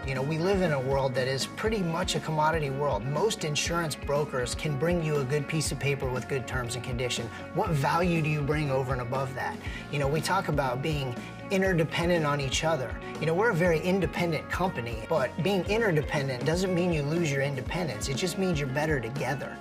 You know, we live in a world that is pretty much a commodity world. Most insurance brokers can bring you a good piece of paper with good terms and conditions. What value do you bring over and above that? You know, we talk about being interdependent on each other. You know, we're a very independent company, but being interdependent doesn't mean you lose your independence. It just means you're better together.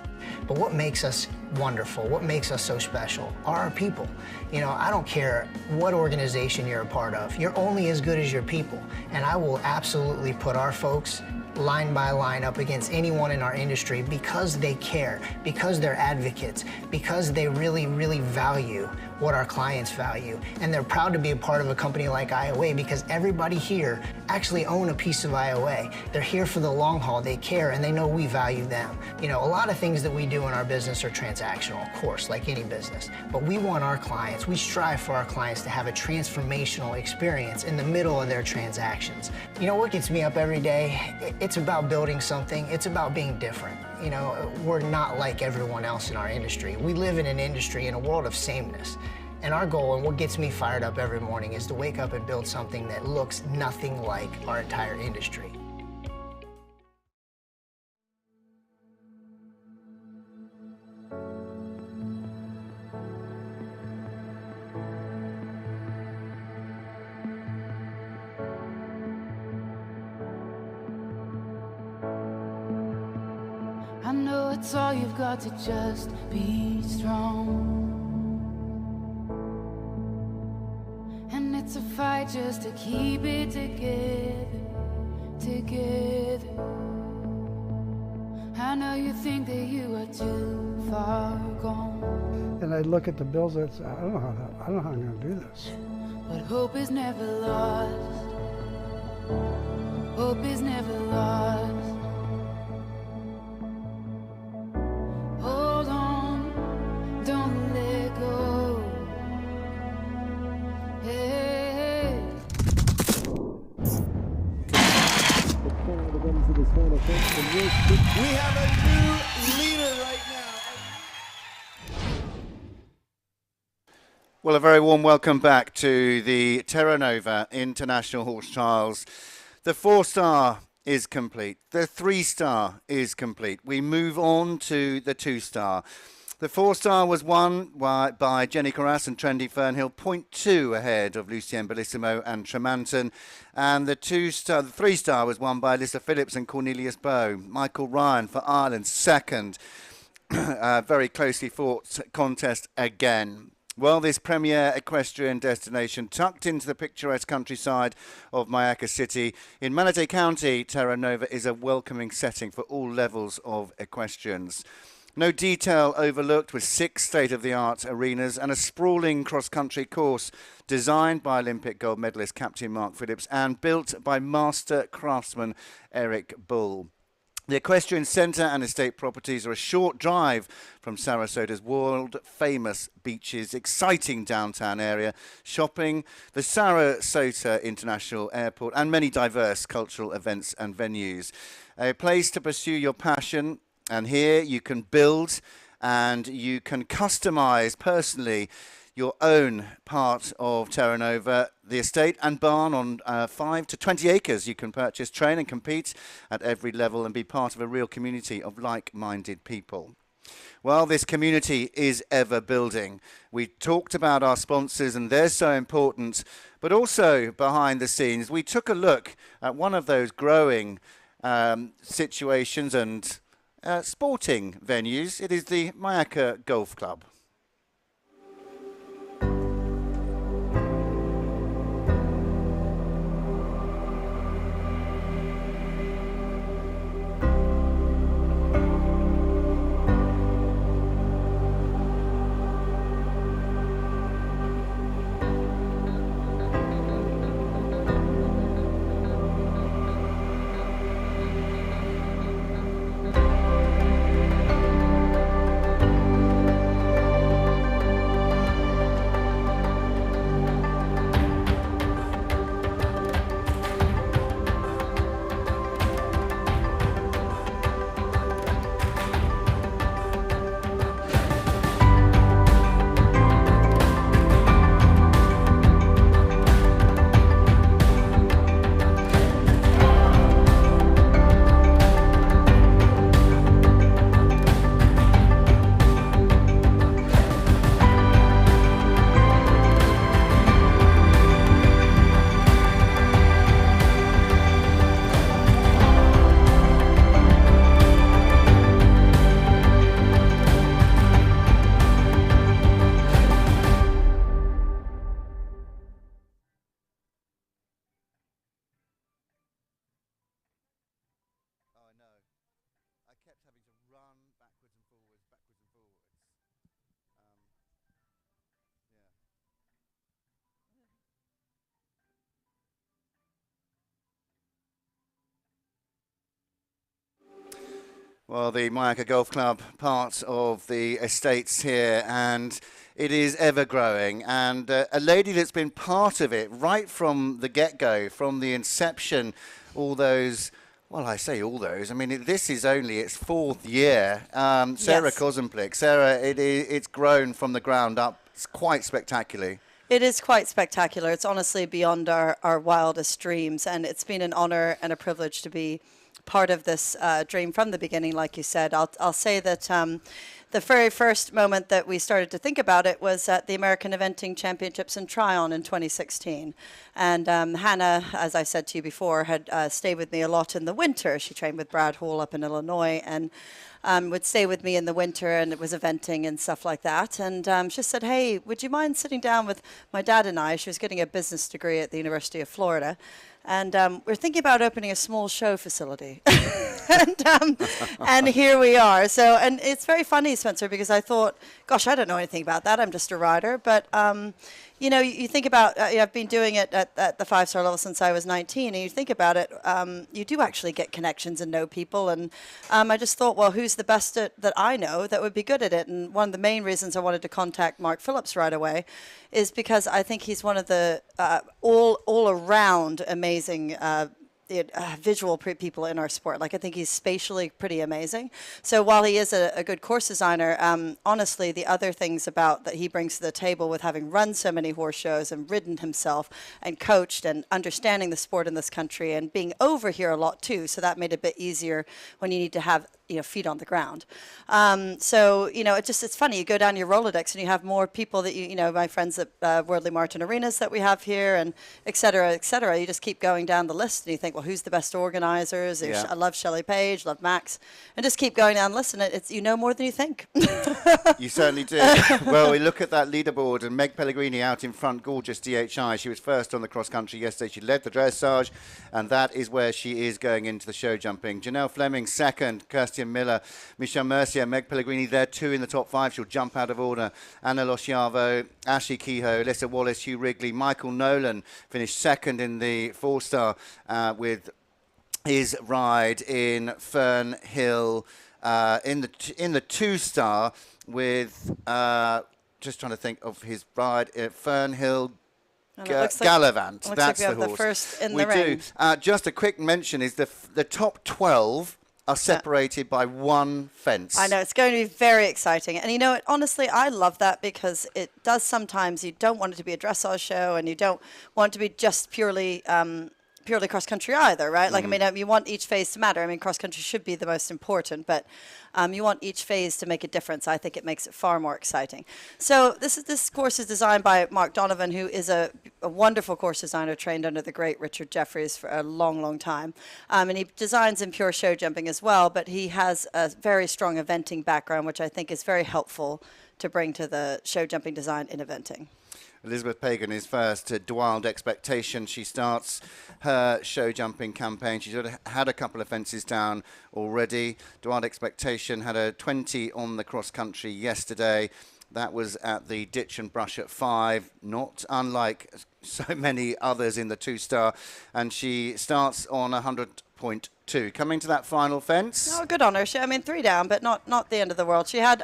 But what makes us wonderful, what makes us so special are our people. You know, I don't care what organization you're a part of. You're only as good as your people. And I will absolutely put our folks line by line up against anyone in our industry because they care, because they're advocates, because they really, really value what our clients value. And they're proud to be a part of a company like IOA because everybody here actually own a piece of IOA. They're here for the long haul, they care, and they know we value them. You know, a lot of things that we do in our business are transactional, of course, like any business. But we want our clients, we strive for our clients to have a transformational experience in the middle of their transactions. You know, what gets me up every day? It's about building something, it's about being different. You know, we're not like everyone else in our industry. We live in an industry in a world of sameness. And our goal, and what gets me fired up every morning, is to wake up and build something that looks nothing like our entire industry. I know it's all you've got to just be strong. And it's a fight just to keep it together, together. I know you think that you are too far gone. And I look at the bills and say, I don't know how I'm going to do this. But hope is never lost. Hope is never lost. Hold on, don't let go. Hey. We have a new leader right now. Well, a very warm welcome back to the Terra Nova International Horse Trials. The 4-star is complete. The 3-star is complete. We move on to the 2-star. The 4-star was won by Jenny Corras and Trendy Fernhill, 0.2 ahead of Lucien Bellissimo and Tremanton. And the 3-star was won by Alyssa Phillips and Cornelius Bowe. Michael Ryan for Ireland, second. Very closely fought contest again. Well, this premier equestrian destination tucked into the picturesque countryside of Mayaka City in Manatee County, Terra Nova is a welcoming setting for all levels of equestrians. No detail overlooked, with 6 state-of-the-art arenas and a sprawling cross-country course designed by Olympic gold medalist Captain Mark Phillips and built by master craftsman Eric Bull. The Equestrian Centre and estate properties are a short drive from Sarasota's world-famous beaches, exciting downtown area, shopping, the Sarasota International Airport, and many diverse cultural events and venues. A place to pursue your passion, and here you can build and you can customise personally your own part of Terra Nova. The estate and barn on 5 to 20 acres. You can purchase, train and compete at every level and be part of a real community of like-minded people. Well, this community is ever building. We talked about our sponsors and they're so important, but also behind the scenes, we took a look at one of those growing situations and sporting venues. It is the Mayaka Golf Club. kept having to run backwards and forwards, backwards and forwards. Well, the Mallorca Golf Club, part of the estates here, and it is ever growing. And a lady that's been part of it right from the get-go, from the inception, all those. Well, I say all those. I mean, this is only its 4th year. Sarah Kozemplik. Sarah, it's grown from the ground up. It's quite spectacular. It is quite spectacular. It's honestly beyond our wildest dreams, and it's been an honor and a privilege to be part of this dream from the beginning, like you said. I'll say that the very first moment that we started to think about it was at the American Eventing Championships in Tryon in 2016. And Hannah, as I said to you before, had stayed with me a lot in the winter. She trained with Brad Hall up in Illinois, and would stay with me in the winter, and it was eventing and stuff like that. And she said, hey, would you mind sitting down with my dad and I? She was getting a business degree at the University of Florida. And we're thinking about opening a small show facility. and here we are. So, and it's very funny, Spencer, because I thought, gosh, I don't know anything about that. I'm just a rider. But, you know, you think about, I've been doing it at the 5-star level since I was 19. And you think about it, you do actually get connections and know people. And I just thought, well, who's the best that I know that would be good at it? And one of the main reasons I wanted to contact Mark Phillips right away is because I think he's one of the all-around amazing visual people in our sport. Like, I think he's spatially pretty amazing. So while he is a good course designer, honestly, the other things about that he brings to the table with having run so many horse shows and ridden himself and coached and understanding the sport in this country and being over here a lot too, so that made it a bit easier when you need to have, you know, feet on the ground. So, you know, it's funny. You go down your Rolodex and you have more people that you know, my friends at Worldly Martin Arenas that we have here, and et cetera, et cetera. You just keep going down the list and you think, well, who's the best organizers? Yeah. I love Shelley Page, love Max, and just keep going down the list, and it's, you know, more than you think. You certainly do. Well, we look at that leaderboard, and Meg Pellegrini out in front, gorgeous DHI. She was first on the cross country yesterday. She led the dressage, and that is where she is going into the show jumping. Janelle Fleming second, Kirsten Miller, Michelle Mercier, Meg Pellegrini, they're 2 in the top 5. She'll jump out of order. Anna Losciavo, Ashley Kehoe, Alyssa Wallace, Hugh Wrigley, Michael Nolan finished second in the 4-star with his ride in Fern Hill, in the 2-star with just trying to think of his ride at Fern Hill. Gallivant. Looks That's like we the have horse. the first in we the ring. do. Just a quick mention is the top 12 are separated by one fence. I know, it's going to be very exciting. And you know, honestly, I love that, because it does sometimes, you don't want it to be a dressage show, and you don't want it to be just purely cross country either, right? Like, I mean, you want each phase to matter. I mean, cross country should be the most important, but you want each phase to make a difference. I think it makes it far more exciting. So this course is designed by Mark Donovan, who is a wonderful course designer trained under the great Richard Jeffries for a long, long time. And he designs in pure show jumping as well, but he has a very strong eventing background, which I think is very helpful to bring to the show jumping design in eventing. Elizabeth Pagan is first to Wild Expectation. She starts her show jumping campaign. She's had a couple of fences down already. Wild Expectation had a 20 on the cross country yesterday. That was at the Ditch and Brush at 5, not unlike so many others in the 2-star. And she starts on 100.2. Coming to that final fence. Oh, good on her. I mean, 3 down, but not the end of the world. She had,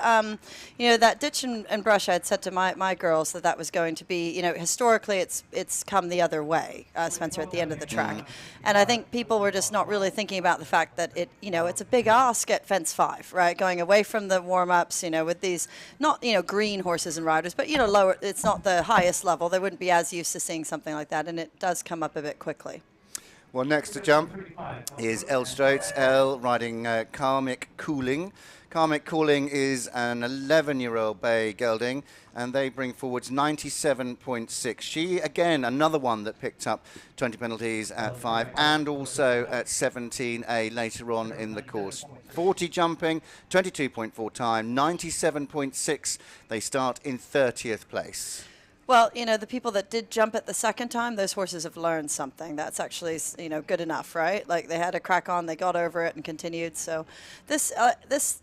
you know, that Ditch and Brush. I had said to my girls that was going to be, you know, historically it's come the other way, Spencer, at the end of the track. And I think people were just not really thinking about the fact that it's a big ask at fence 5, right? Going away from the warm-ups, you know, with these not, you know, green horses and riders, but, you know, lower. It's not the highest level. They wouldn't be as used to seeing something like that, and it does come up a bit quickly. Well, next to jump is Elle Stroats. Elle riding Karmic Cooling. Karmic Cooling is an 11-year-old bay gelding, and they bring forwards 97.6. She, again, another one that picked up 20 penalties at 5 and also at 17A later on in the course. 40 jumping, 22.4 time, 97.6. They start in 30th place. Well, the people that did jump it the second time, those horses have learned something. That's actually, good enough, right? Like they had a crack on, they got over it and continued. So this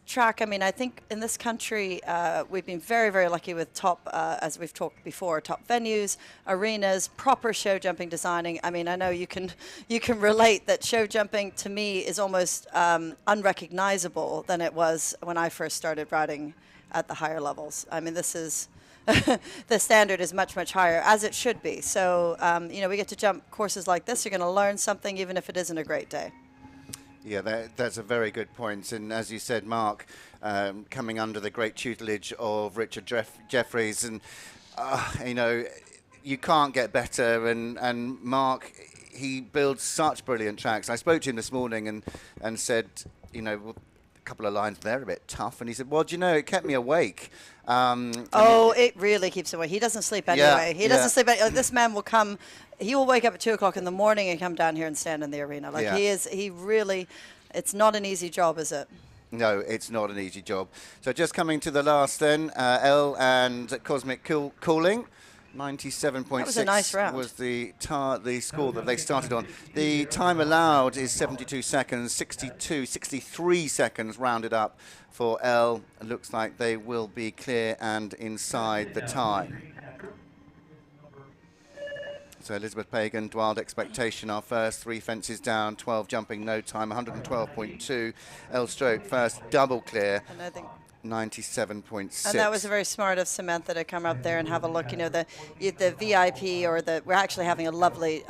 track, I mean, I think in this country, we've been very, very lucky with top, as we've talked before, top venues, arenas, proper show jumping designing. I mean, I know you can relate that show jumping to me is almost unrecognizable than it was when I first started riding at the higher levels. I mean, this is the standard is much, much higher, as it should be. So, we get to jump courses like this. You're going to learn something, even if it isn't a great day. Yeah, that's a very good point. And as you said, Mark, coming under the great tutelage of Richard Jeffries, and, you can't get better. And Mark, he builds such brilliant tracks. I spoke to him this morning and said, a couple of lines there a bit tough. And he said, well, it kept me awake. It really keeps him awake. He doesn't sleep anyway. He doesn't sleep. This man will come. He will wake up at 2 o'clock in the morning and come down here and stand in the arena. He really. It's not an easy job, is it? No, it's not an easy job. So just coming to the last then, Elle and Cosmic Cooling. 97.6 that was a nice round. Was the score that they started on. The time allowed is 72 seconds, 63 seconds rounded up for Elle. It looks like they will be clear and inside the time. So Elizabeth Pagan, Wild Expectation, our first 3 fences down, 12 jumping, no time, 112.2. Elle Stroke first double clear. And I think 97.6. And that was very smart of Samantha to come up there and have a look. The VIP we're actually having a lovely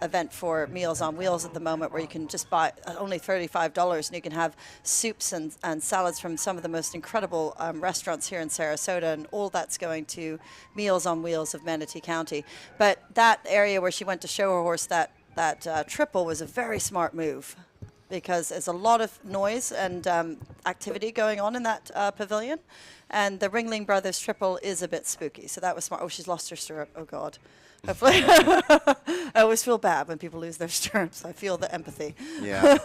event for Meals on Wheels at the moment where you can just buy only $35 and you can have soups and salads from some of the most incredible restaurants here in Sarasota, and all that's going to Meals on Wheels of Manatee County. But that area where she went to show her horse that triple was a very smart move, because there's a lot of noise and activity going on in that pavilion. And the Ringling Brothers triple is a bit spooky. So that was smart. Oh, she's lost her stirrup. Oh, God. Hopefully. I always feel bad when people lose their stirrups. I feel the empathy. Yeah.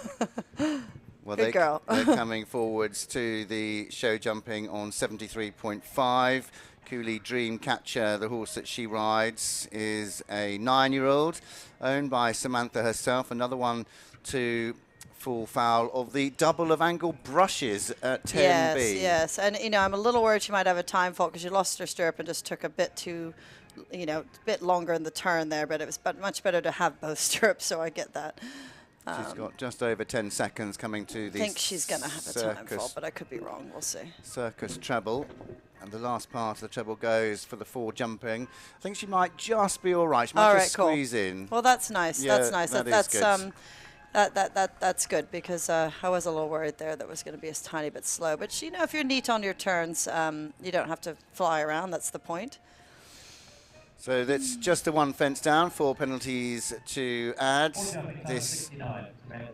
Well, Good girl. They're coming forwards to the show jumping on 73.5. Cooley Dreamcatcher, the horse that she rides, is a 9-year-old owned by Samantha herself. Another one to fall foul of the double of angle brushes at 10B. Yes. And, I'm a little worried she might have a time fault because she lost her stirrup and just took a bit too, a bit longer in the turn there. But it was much better to have both stirrups, so I get that. She's got just over 10 seconds coming to the I think she's going to have a time fault, but I could be wrong. We'll see. Circus treble. And the last part of the treble goes for the 4 jumping. I think she might just be all right. She might just squeeze in. Well, that's nice. Yeah, that's nice. That's good. That's good, because I was a little worried there that was going to be a tiny bit slow. But, if you're neat on your turns, you don't have to fly around. That's the point. So that's just the 1 fence down, 4 penalties to add. This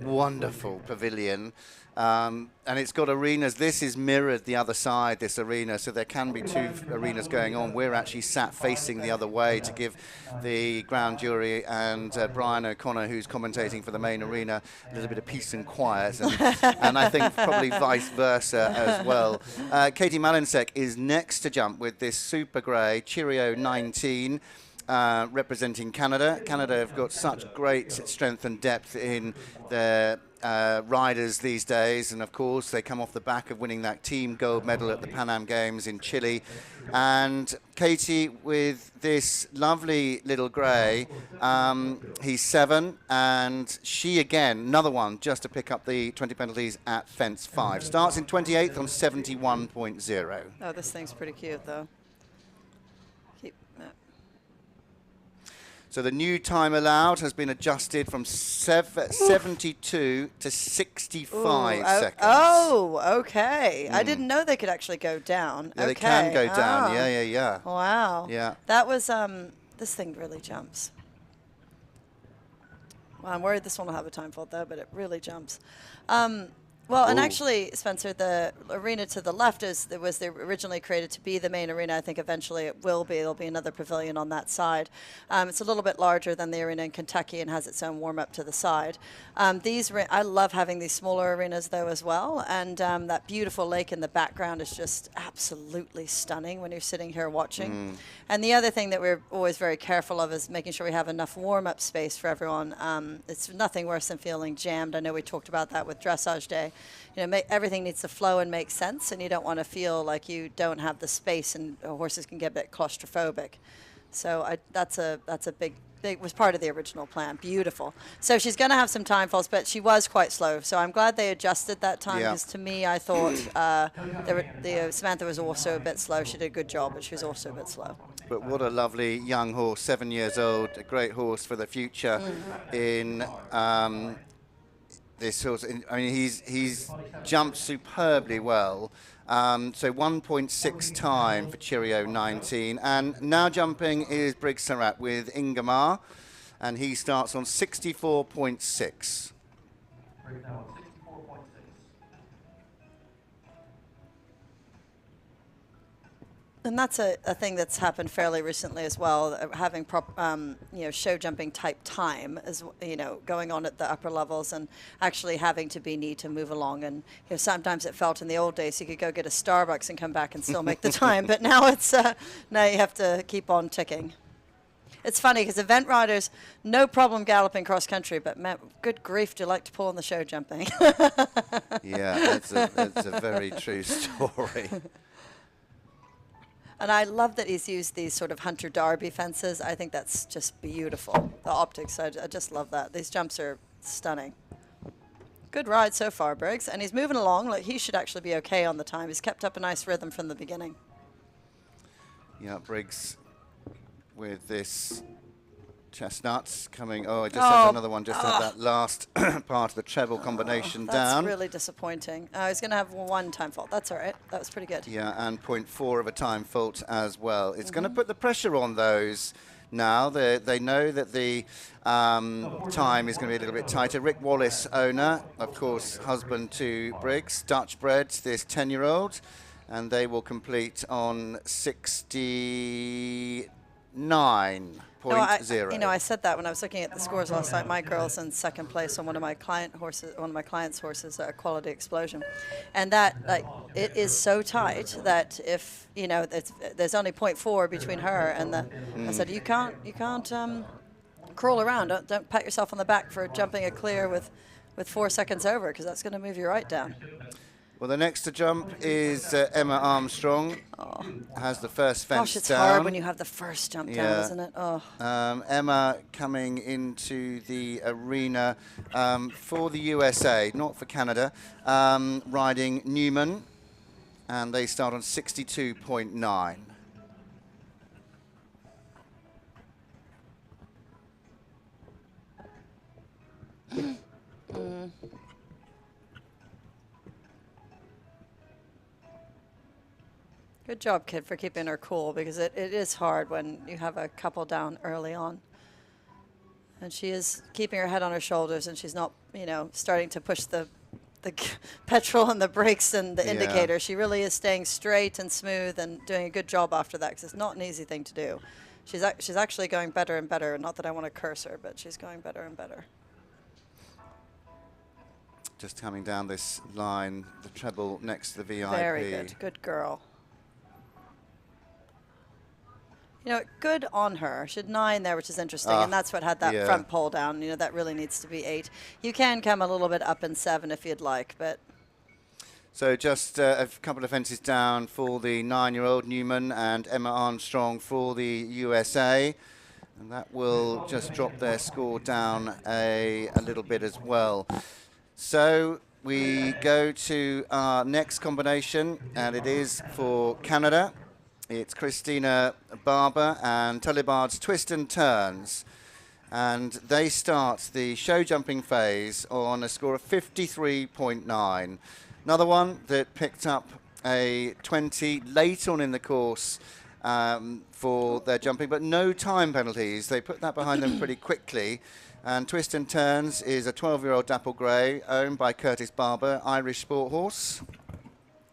wonderful pavilion. And it's got arenas. This is mirrored the other side, this arena, so there can be 2 arenas going on. We're actually sat facing the other way to give the ground jury and Brian O'Connor, who's commentating for the main arena, a little bit of peace and quiet, and I think probably vice versa as well. Katie Malinsek is next to jump with this Super Grey Cheerio 19. Representing Canada. Canada have got such great strength and depth in their riders these days, and of course they come off the back of winning that team gold medal at the Pan Am Games in Chile. And Katie with this lovely little grey, he's 7, and she again, another one just to pick up the 20 penalties at fence 5. Starts in 28th on 71.0. Oh, this thing's pretty cute though. So the new time allowed has been adjusted from 72 to 65 seconds. Oh, okay. I didn't know they could actually go down. Yeah, okay. they can go down. Yeah. Wow. Yeah. That was, this thing really jumps. Well, I'm worried this one will have a time fault though, but it really jumps. Well, and Ooh. actually, Spencer, the arena to the left was originally created to be the main arena. I think eventually it will be. There'll be another pavilion on that side. It's a little bit larger than the arena in Kentucky and has its own warm-up to the side. I love having these smaller arenas, though, as well. And that beautiful lake in the background is just absolutely stunning when you're sitting here watching. And the other thing that we're always very careful of is making sure we have enough warm-up space for everyone. It's nothing worse than feeling jammed. I know we talked about that with Dressage Day. Everything needs to flow and make sense, and you don't want to feel like you don't have the space, and horses can get a bit claustrophobic. So that's a big was part of the original plan. Beautiful. So she's going to have some time falls, but she was quite slow. So I'm glad they adjusted that time, because to me, I thought Samantha was also a bit slow. She did a good job, but she was also a bit slow. But what a lovely young horse, 7 years old, a great horse for the future in this horse. I mean, he's jumped superbly well. So 1.6 time for Cheerio 19. And now jumping is Briggs Surratt with Ingamar, and he starts on 64.6. And that's a thing that's happened fairly recently as well, having show jumping type time, as going on at the upper levels, and actually having to need to move along. And sometimes it felt in the old days you could go get a Starbucks and come back and still make the time, but now it's now you have to keep on ticking. It's funny because event riders, no problem galloping cross country, but man, good grief, do you like to pull on the show jumping? Yeah, that's a very true story. And I love that he's used these sort of Hunter Derby fences. I think that's just beautiful. The optics, I just love that. These jumps are stunning. Good ride so far, Briggs. And he's moving along. Like, he should actually be okay on the time. He's kept up a nice rhythm from the beginning. Yeah, Briggs with this Chestnuts coming. Oh, I just had another one. Just had that last part of the treble combination that's down. That's really disappointing. He's going to have one time fault. That's all right. That was pretty good. Yeah, and 0.4 of a time fault as well. It's going to put the pressure on those now. They know that the time is going to be a little bit tighter. Rick Wallace, owner, of course, husband to Briggs, Dutch bred, this 10-year-old, and they will complete on 69.0. I said that when I was looking at the scores last night. My girl's in second place on one of my clients' horses, Quality Explosion, and that it is so tight that if there's only 0.4 between her and the. I said you can't crawl around. Don't pat yourself on the back for jumping a clear with 4 seconds over, because that's going to move you right down. Well, the next to jump is Emma Armstrong. Has the first fence down. Gosh, it's hard when you have the first jump down, isn't it? Oh. Emma coming into the arena for the USA, not for Canada, riding Newman, and they start on 62.9. Good job, kid, for keeping her cool, because it is hard when you have a couple down early on. And she is keeping her head on her shoulders, and she's not, starting to push the petrol and the brakes and the indicator. She really is staying straight and smooth and doing a good job after that, because it's not an easy thing to do. She's actually going better and better. Not that I want to curse her, but she's going better and better. Just coming down this line, the treble next to the VIP. Very good. Good girl. Good on her. She had 9 there, which is interesting, and that's what had that front pole down. That really needs to be 8. You can come a little bit up in 7 if you'd like, but. So just a couple of fences down for the 9-year-old Newman and Emma Armstrong for the USA, and that will just drop their score down a little bit as well. So we go to our next combination, and it is for Canada. It's Christina Barber and Tullibard's Twist and Turns. And they start the show jumping phase on a score of 53.9. Another one that picked up a 20 late on in the course for their jumping, but no time penalties. They put that behind them pretty quickly. And Twist and Turns is a 12-year-old dapple grey owned by Curtis Barber, Irish sport horse.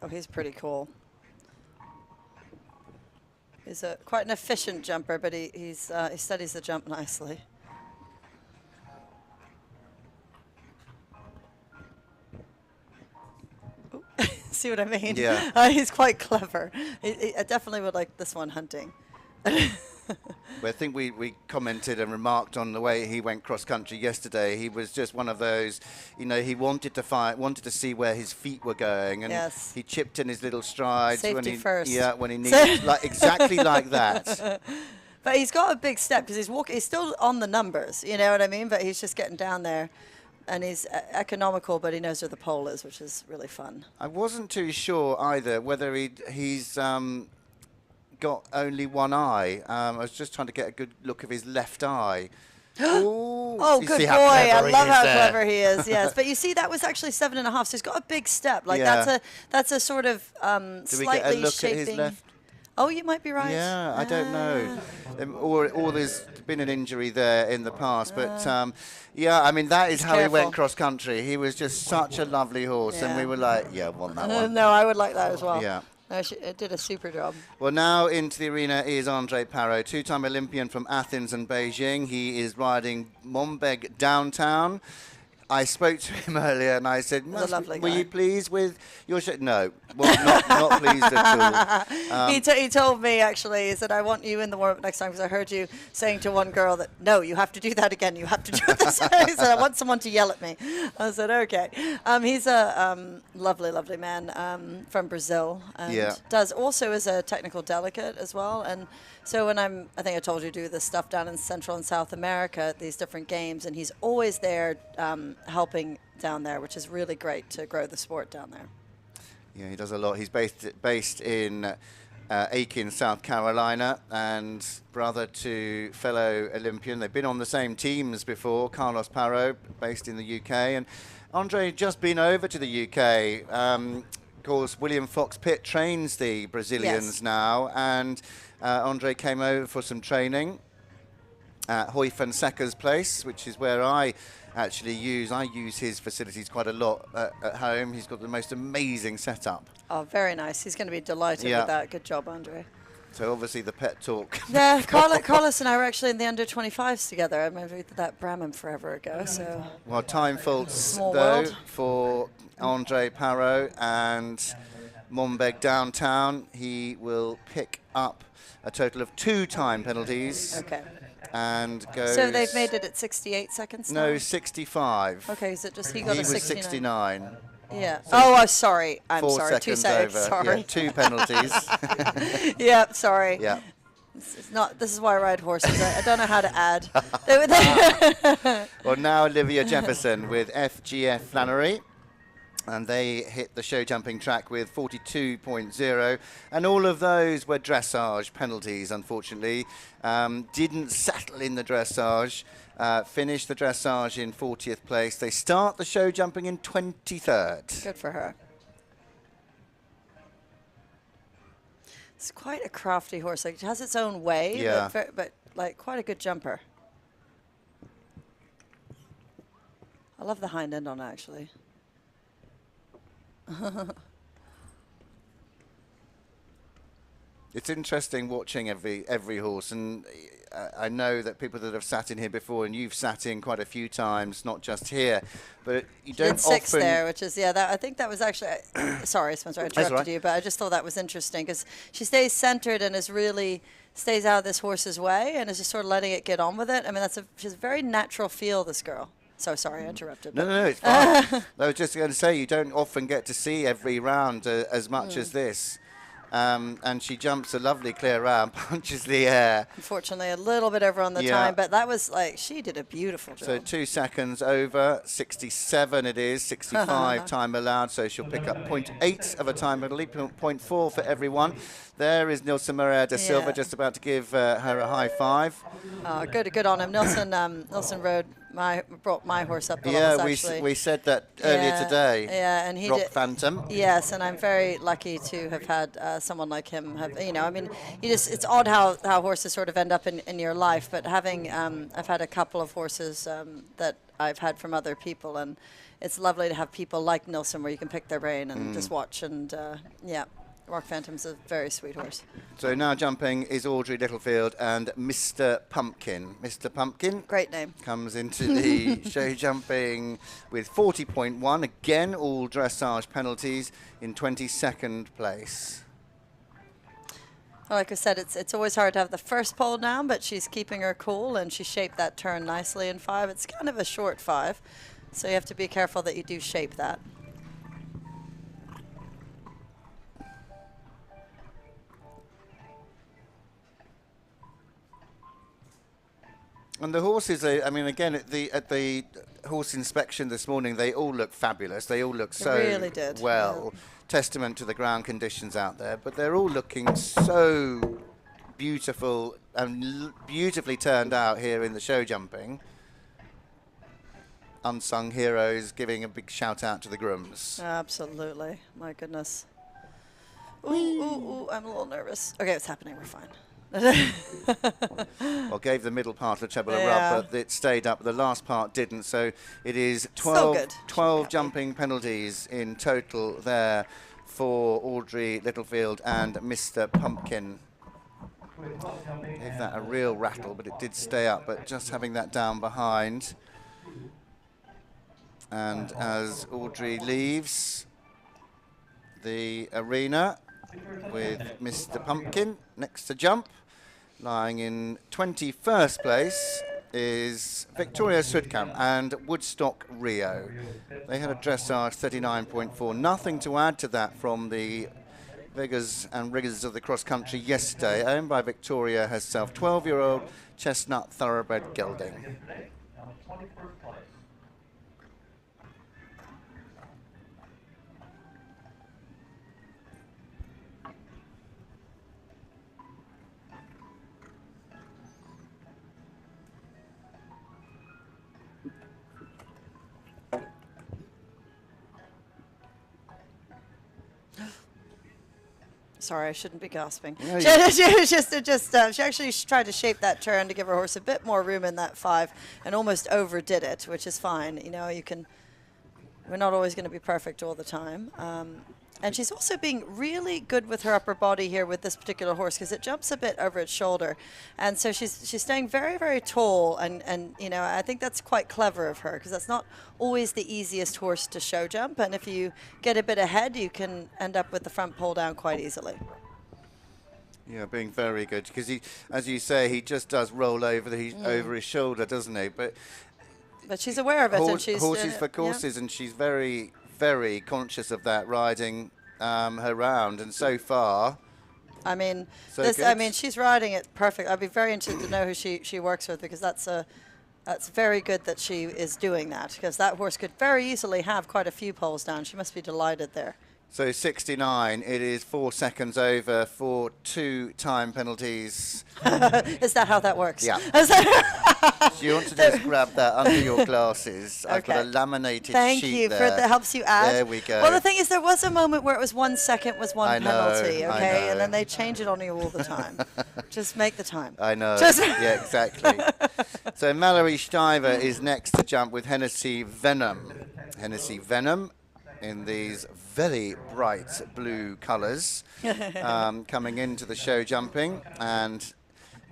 Oh, he's pretty cool. He's quite an efficient jumper, but he studies the jump nicely. Ooh, see what I mean? Yeah. He's quite clever. I definitely would like this one hunting. Well, I think we commented and remarked on the way he went cross country yesterday. He was just one of those, you know, he wanted to see where his feet were going, and yes. he chipped in his little strides. Safety first. Yeah, when he needed, like exactly like that. But he's got a big step because he's still on the numbers, you know what I mean? But he's just getting down there. And he's economical, but he knows where the pole is, which is really fun. I wasn't too sure either whether he's got only one eye. I was just trying to get a good look of his left eye. Ooh, oh, you good see boy. how I clever love he is how there. clever he is. Yes. But you see, that was actually 7.5. So he's got a big step. Like Yeah. that's a sort of Do we get a slightly look shaping. at his left? Oh, you might be right. Yeah, I don't know. Or there's been an injury there in the past. But, yeah, I mean, that is how he went cross-country. He was just such a lovely horse. And we were like, yeah, want that one. No, I would like that as well. Yeah. No, it did a super job. Well, now into the arena is Andre Parot, two-time Olympian from Athens and Beijing. He is riding Mombeg Downtown. I spoke to him earlier and I said, were you pleased with your show? No, well, not pleased at all. He told me, actually, he said, I want you in the warm-up next time because I heard you saying to one girl that, no, you have to do that again. You have to do it this way. He said, I want someone to yell at me. I said, okay. He's a lovely, lovely man from Brazil and does also as a technical delegate as well. And so when I think I told you, do this stuff down in Central and South America at these different games, and he's always there helping down there, which is really great to grow the sport down there. Yeah, he does a lot. He's based in Aiken, South Carolina, and brother to fellow Olympian. They've been on the same teams before, Carlos Parot, based in the UK. And Andre just been over to the UK. Of course, William Fox Pitt trains the Brazilians now, and Andre came over for some training at Hoy Fonseca's place, which is where I actually use his facilities quite a lot at home. He's got the most amazing setup. Oh, very nice. He's going to be delighted with that. Good job, Andre. So obviously the pet talk. Yeah, Carlos and I were actually in the under-25s together. I remember we did that Bremen forever ago. So. Well, time faults Small though world. for Andre Parot and Mombeg Downtown. He will pick up a total of 2 time penalties. Okay. And goes. So they've made it at 68 seconds now? No, 65. Okay, is it just he got a 69? 69. Yeah. So I'm sorry. 4 sorry. 2 seconds seconds. over. Sorry. Yeah, 2 penalties. Yeah, sorry. Yeah. It's not. This is why I ride horses. I don't know how to add. Well, now Olivia Jefferson with FGF Flannery. And they hit the show jumping track with 42.0, and all of those were dressage penalties, unfortunately. Didn't settle in the dressage, finished the dressage in 40th place. They start the show jumping in 23rd. Good for her. It's quite a crafty horse. Like, it has its own way, but like quite a good jumper. I love the hind end on it, actually. It's interesting watching every horse, and I know that people that have sat in here before, and you've sat in quite a few times, not just here, but you don't often. 6 there, which is I think that was actually. Sorry, Spencer, I interrupted you, but I just thought that was interesting because she stays centered and stays out of this horse's way and is just sort of letting it get on with it. I mean, she's a very natural feel, this girl. So sorry, I interrupted. No, it's fine. I was just going to say, you don't often get to see every round as much as this. And she jumps a lovely clear round, punches the air. Unfortunately, a little bit over on the time, but that was she did a beautiful job. So 2 seconds over, 67 it is, 65 time allowed, so she'll pick up 0.8 of a time penalty, 0.4 for everyone. There is Nilson Maria da Silva just about to give her a high five. Oh, good on him. Nilson rode brought my horse up the Yeah, levels, actually. we said that earlier today. Yeah, and he Rock did. Phantom. Yes, and I'm very lucky to have had someone like him. I mean, it's odd how horses sort of end up in your life. But having, I've had a couple of horses that I've had from other people, and it's lovely to have people like Nilsson where you can pick their brain and just watch. And yeah, Rock Phantom's a very sweet horse. So now jumping is Audrey Littlefield and Mr. Pumpkin. Mr. Pumpkin. Great name. Comes into the show jumping with 40.1. Again, all dressage penalties in 22nd place. Well, like I said, it's always hard to have the first pole down, but she's keeping her cool, and she shaped that turn nicely in 5. It's kind of a short 5, so you have to be careful that you do shape that. And the horses, I mean, again, at the horse inspection this morning, they all look fabulous. They all look so really did. well. Yeah. Testament to the ground conditions out there. But they're all looking so beautiful and beautifully turned out here in the show jumping. Unsung heroes, giving a big shout out to the grooms. Absolutely. My goodness. Ooh, ooh, ooh, I'm a little nervous. Okay, it's happening. We're fine. Well, gave the middle part of the treble a Yeah. rub, but it stayed up. The last part didn't, so it is 12, good. 12 jumping penalties in total there for Audrey Littlefield and Mr. Pumpkin. Gave that a real rattle, but it did stay up, but just having that down behind. And as Audrey leaves the arena with Mr. Pumpkin next to jump, lying in 21st place is Victoria Sudkamp and Woodstock Rio. They had a dressage 39.4. Nothing to add to that from the vigors and rigours of the cross country yesterday, owned by Victoria herself. 12-year-old chestnut thoroughbred gelding. Sorry, I shouldn't be gasping. No, She actually tried to shape that turn to give her horse a bit more room in that 5 and almost overdid it, which is fine. You know, we're not always going to be perfect all the time. And she's also being really good with her upper body here with this particular horse because it jumps a bit over its shoulder. And so she's staying very, very tall. And you know, I think that's quite clever of her because that's not always the easiest horse to show jump. And if you get a bit ahead, you can end up with the front pole down quite easily. Yeah, being very good because he, as you say, he just does roll over over his shoulder, doesn't he? But she's aware of it, and she's horses for courses, and she's very, very conscious of that, riding her round. And so far, I mean, good. she's riding it perfect. I'd be very interested to know who she works with because that's very good that she is doing that because that horse could very easily have quite a few poles down. She must be delighted there. So 69, it is 4 seconds over for 2 time penalties. Is that how that works? Yeah. Do you want to just grab that under your glasses? I've got a laminated Thank sheet you there. that helps you add. There we go. Well, the thing is, there was a moment where it was 1 second was one I know, penalty, I okay? know. And then they change it on you all the time. Just make the time. I know. Just Yeah, exactly. So Mallory Stiver is next to jump with Hennessy Venom. Hennessy Venom in these very bright blue colours coming into the show jumping, and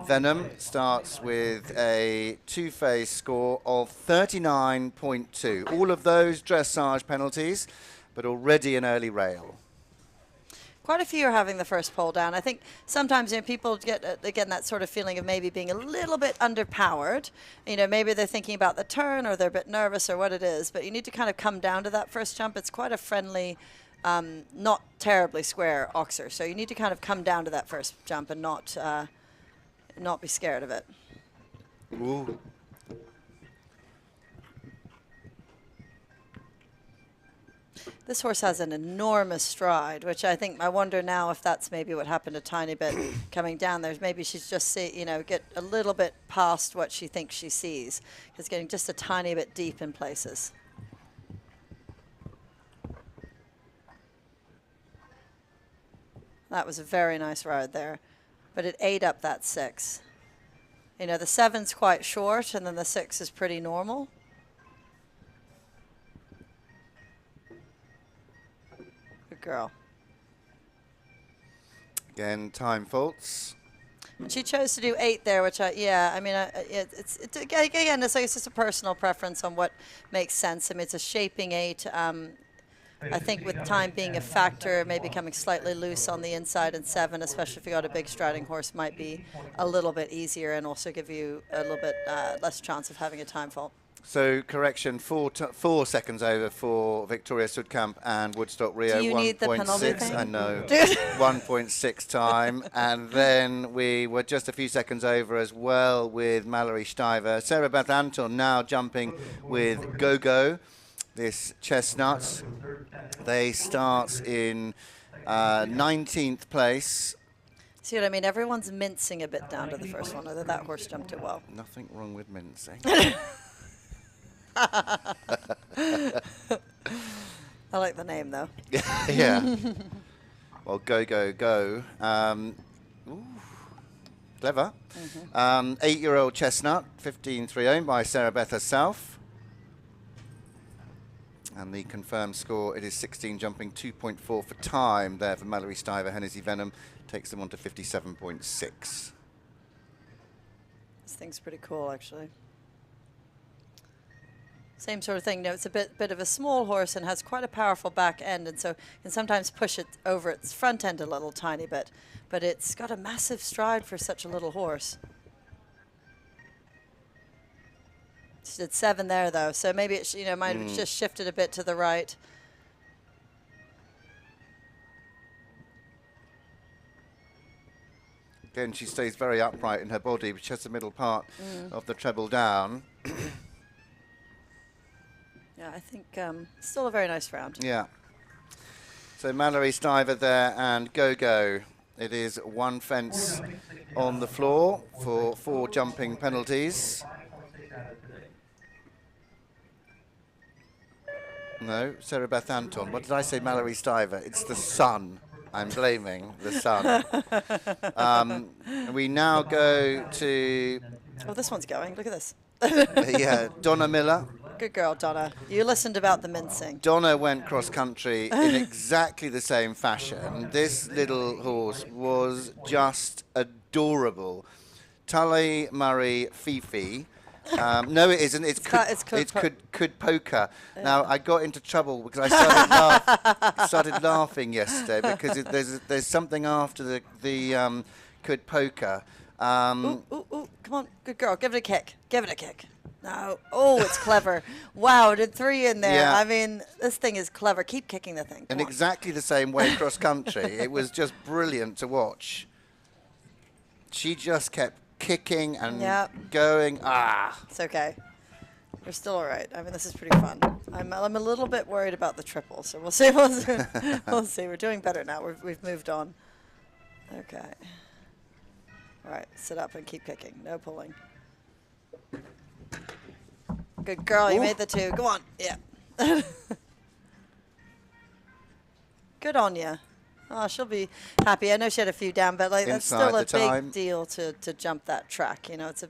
Venom starts with a two-phase score of 39.2. All of those dressage penalties, but already an early rail. Quite a few are having the first pole down. I think sometimes people get, again, that sort of feeling of maybe being a little bit underpowered. You know, maybe they're thinking about the turn or they're a bit nervous or what it is. But you need to kind of come down to that first jump. It's quite a friendly, not terribly square oxer. So you need to kind of come down to that first jump and not be scared of it. This horse has an enormous stride, which I wonder now if that's maybe what happened a tiny bit coming down there. Maybe she's just get a little bit past what she thinks she sees. It's getting just a tiny bit deep in places. That was a very nice ride there, but it ate up that 6. The 7's quite short, and then the 6 is pretty normal. Good girl. Again, time faults. And she chose to do 8 there, which again, it's just a personal preference on what makes sense. I mean, it's a shaping 8. I think with time being a factor, maybe coming slightly loose on the inside, and 7, especially if you got a big striding horse, might be a little bit easier and also give you a little bit less chance of having a time fault. So correction, 4 seconds over for Victoria Sudkamp and Woodstock Rio. Do you need the penalty 1.6, thing? I know, 1.6 time. And then we were just a few seconds over as well with Mallory Stiver. Sarah Beth Anton now jumping with Go-Go, this chestnut. They start in 19th place. See what I mean? Everyone's mincing a bit down to the first one, although that horse jumped it well. Nothing wrong with mincing. I like the name, though. Yeah. Well, go. Ooh, clever. 8-year-old chestnut, 15.3 owned by Sarah Beth herself. And the confirmed score, it is 16 jumping, 2.4 for time there for Mallory Stiver. Hennessy Venom takes them on to 57.6. This thing's pretty cool, actually. Same sort of thing. No, it's a bit of a small horse and has quite a powerful back end, and so can sometimes push it over its front end a little tiny bit. But it's got a massive stride for such a little horse. She did 7 there, though, so maybe it might have just shifted a bit to the right. Again, she stays very upright in her body, but she has the middle part of the treble down. Yeah, I think still a very nice round. Yeah. So Mallory Stiver there and Go-Go. It is 1 fence on the floor for 4 jumping penalties. No, Sarah Beth Anton. What did I say, Mallory Stiver? It's the sun. I'm blaming the sun. We now go to... Oh, this one's going. Look at this. Yeah, Donna Miller. Good girl, Donna. You listened about the mincing. Donna went cross-country in exactly the same fashion. This little horse was just adorable. Tully Murray Fifi. No, it isn't. It's Could Poker. Yeah. Now, I got into trouble because I started laughing yesterday because there's something after the Could Poker. Ooh, come on. Good girl. Give it a kick. Give it a kick. No. Oh, it's clever. Wow, did 3 in there. Yeah. I mean, this thing is clever. Keep kicking the thing. In exactly the same way cross country. It was just brilliant to watch. She just kept kicking and going. It's okay. We're still all right. I mean, this is pretty fun. I'm a little bit worried about the triple, so we'll see. We'll see. We're doing better now. We've moved on. Okay. All right. Sit up and keep kicking. No pulling. Good girl. You made the 2. Go on. Yeah. Good on you. Oh, she'll be happy. I know she had a few down, but that's still a big deal to jump that track. It's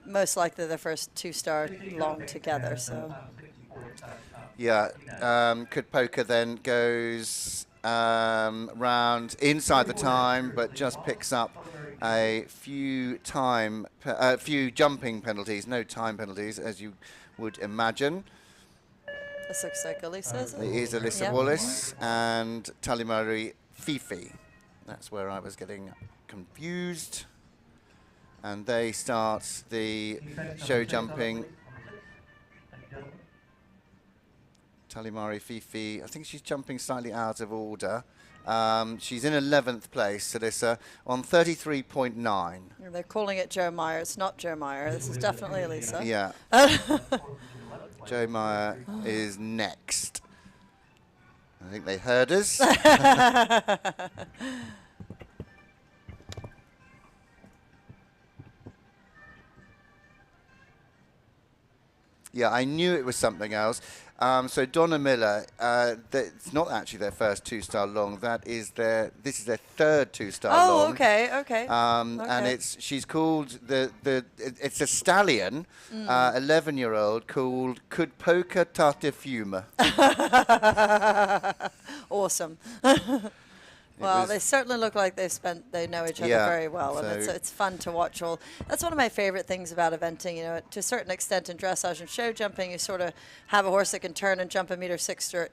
most likely the first 2 start long together. So. Yeah, Could Poker then goes round inside the time, but just picks up a few jumping penalties, no time penalties, as you would imagine. This looks like Alyssa, is it? It is Alyssa Wallace and Talimari Fifi. That's where I was getting confused. And they start the show jumping. Talimari Fifi, I think she's jumping slightly out of order. She's in 11th place, Alyssa, on 33.9. They're calling it Joe Meyer. It's not Joe Meyer. This is definitely Alyssa. Yeah. Joe Meyer is next. I think they heard us. Yeah, I knew it was something else. So Donna Miller, it's not actually their first two-star long. This is their third two-star long. Oh, okay. And she's called it's a stallion, 11-year-old called Kudpoka Tartifuma. Awesome. Well, they certainly look like they know each other very well, and it's fun to watch. That's one of my favorite things about eventing. You know, to a certain extent in dressage and show jumping, you sort of have a horse that can turn and jump 1.6 meter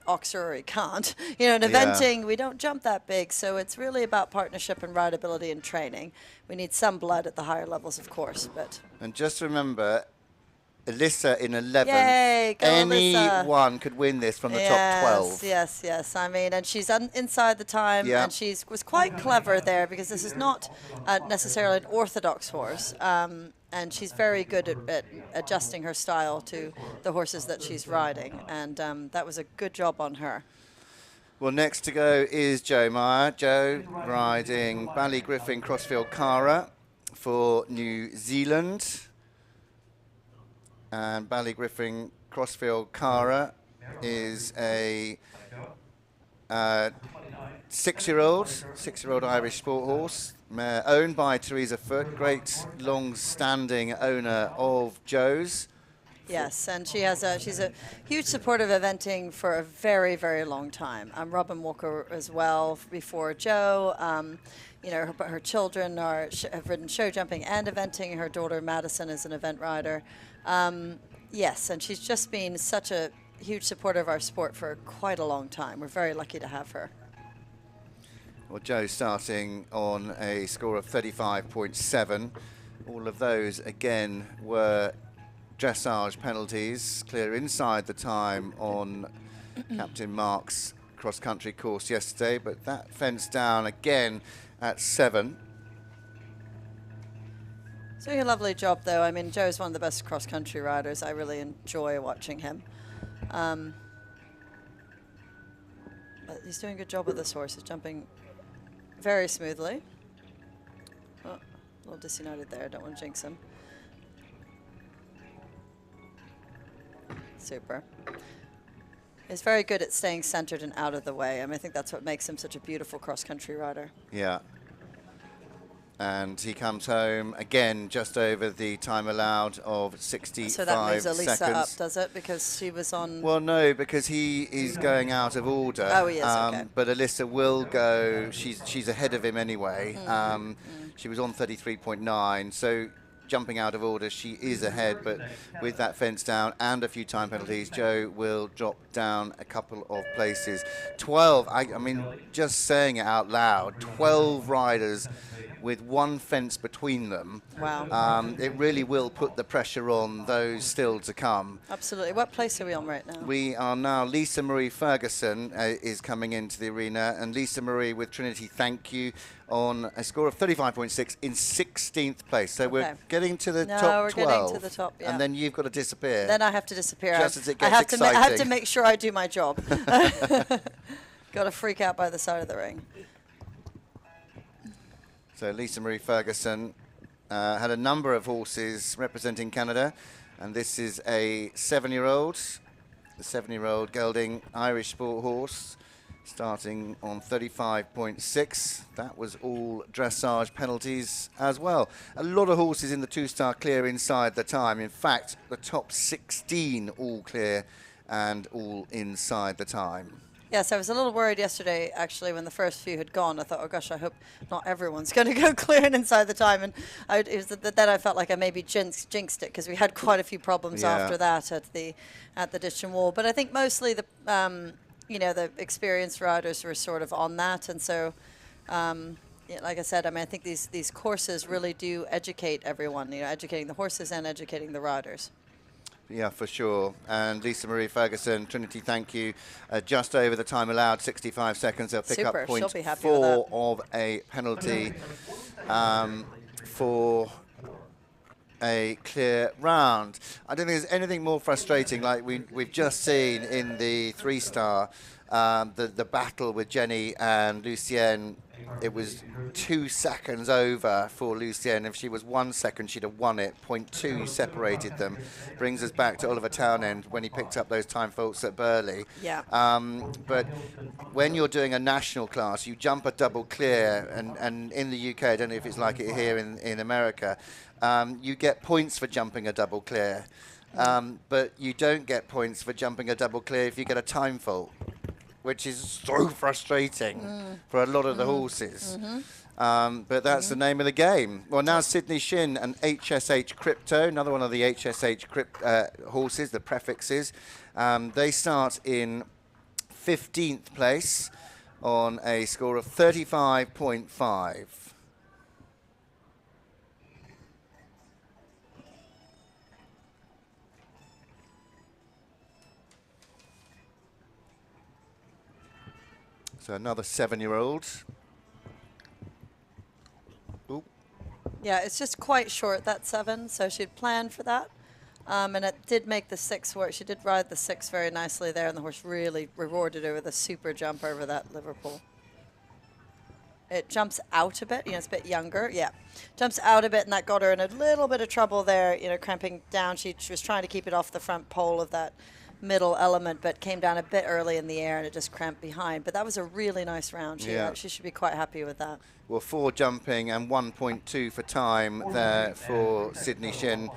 oxer, or he can't. You know, in eventing, we don't jump that big, so it's really about partnership and rideability and training. We need some blood at the higher levels, of course, but. And just remember, Alyssa in 11th. Yay, go Anyone could win this from the top 12. Yes. I mean, and she's inside the time, and she was quite clever there, because this is not necessarily an orthodox horse. And she's very good at adjusting her style to the horses that she's riding. And that was a good job on her. Well, next to go is Joe Meyer. Joe riding Ballygriffin Crossfield Cara for New Zealand. And Ballygriffin Crossfield Cara is a 6-year-old Irish sport horse, owned by Teresa Foote, great long-standing owner of Joe's. Yes, and she's a huge supporter of eventing for a very, very long time. Robin Walker as well before Joe. You know, her children have ridden show jumping and eventing. Her daughter Madison is an event rider. Yes, and she's just been such a huge supporter of our sport for quite a long time. We're very lucky to have her. Well, Joe starting on a score of 35.7. All of those, again, were dressage penalties, clear inside the time on Captain Mark's cross-country course yesterday, but that fence down again at 7. So a lovely job, though. I mean, Joe's one of the best cross-country riders. I really enjoy watching him. But he's doing a good job with this horse. He's jumping very smoothly. Oh, a little disunited there. I don't want to jinx him. Super. He's very good at staying centered and out of the way. I mean, I think that's what makes him such a beautiful cross-country rider. Yeah. And he comes home again just over the time allowed of 65 seconds. So that moves Elisa up, does it? Because she was on... Well, no, because he is going out of order. Oh, he is, okay. But Elisa will go... She's ahead of him anyway. She was on 33.9, so jumping out of order, she is ahead. But with that fence down and a few time penalties, Joe will drop down a couple of places. 12, I mean, just saying it out loud, 12 riders with one fence between them. Wow. It really will put the pressure on those still to come. Absolutely. What place are we on right now? We are now, Lisa Marie Ferguson is coming into the arena, and Lisa Marie with Trinity Thank You on a score of 35.6 in 16th place. So we're getting to the top 12. We're getting to the top, yeah. And then you've got to disappear. Then I have to disappear. Just as it gets exciting. I have to make sure I do my job. Got to freak out by the side of the ring. So Lisa Marie Ferguson had a number of horses representing Canada, and this is a 7-year-old, the 7-year-old gelding Irish sport horse, starting on 35.6. That was all dressage penalties as well. A lot of horses in the two-star clear inside the time. In fact, the top 16 all clear and all inside the time. Yes, I was a little worried yesterday, actually, when the first few had gone. I thought, oh, gosh, I hope not everyone's going to go clear and inside the time. And then I felt like I maybe jinxed it, because we had quite a few problems after that at the ditch and wall. But I think mostly the experienced riders were sort of on that. And so, like I said, I mean, I think these courses really do educate everyone, educating the horses and educating the riders. Yeah, for sure. And Lisa Marie Ferguson, Trinity Thank You, just over the time allowed, 65 seconds. They'll pick up point 4 of a penalty for a clear round. I don't think there's anything more frustrating like we've just seen in the 3-star The battle with Jenny and Lucienne, it was 2 seconds over for Lucienne. If she was 1 second, she'd have won it. 0.2 separated them. Brings us back to Oliver Townend when he picked up those time faults at Burley. Yeah. But when you're doing a national class, you jump a double clear, and in the UK, I don't know if it's like it here in America, you get points for jumping a double clear. But you don't get points for jumping a double clear if you get a time fault, which is so frustrating for a lot of the horses. But that's the name of the game. Well, now Sydney Shin and HSH Crypto, another one of the HSH horses, the prefixes. They start in 15th place on a score of 35.5. So another 7-year-old. Yeah, it's just quite short, that 7, so she'd planned for that. And it did make the 6 work. She did ride the 6 very nicely there, and the horse really rewarded her with a super jump over that Liverpool. It jumps out a bit, it's a bit younger, yeah. Jumps out a bit, and that got her in a little bit of trouble there, cramping down. She was trying to keep it off the front pole of that middle element, but came down a bit early in the air, and it just cramped behind. But that was a really nice round. She should be quite happy with that. Well, 4 jumping and 1.2 for time there for Sydney Shin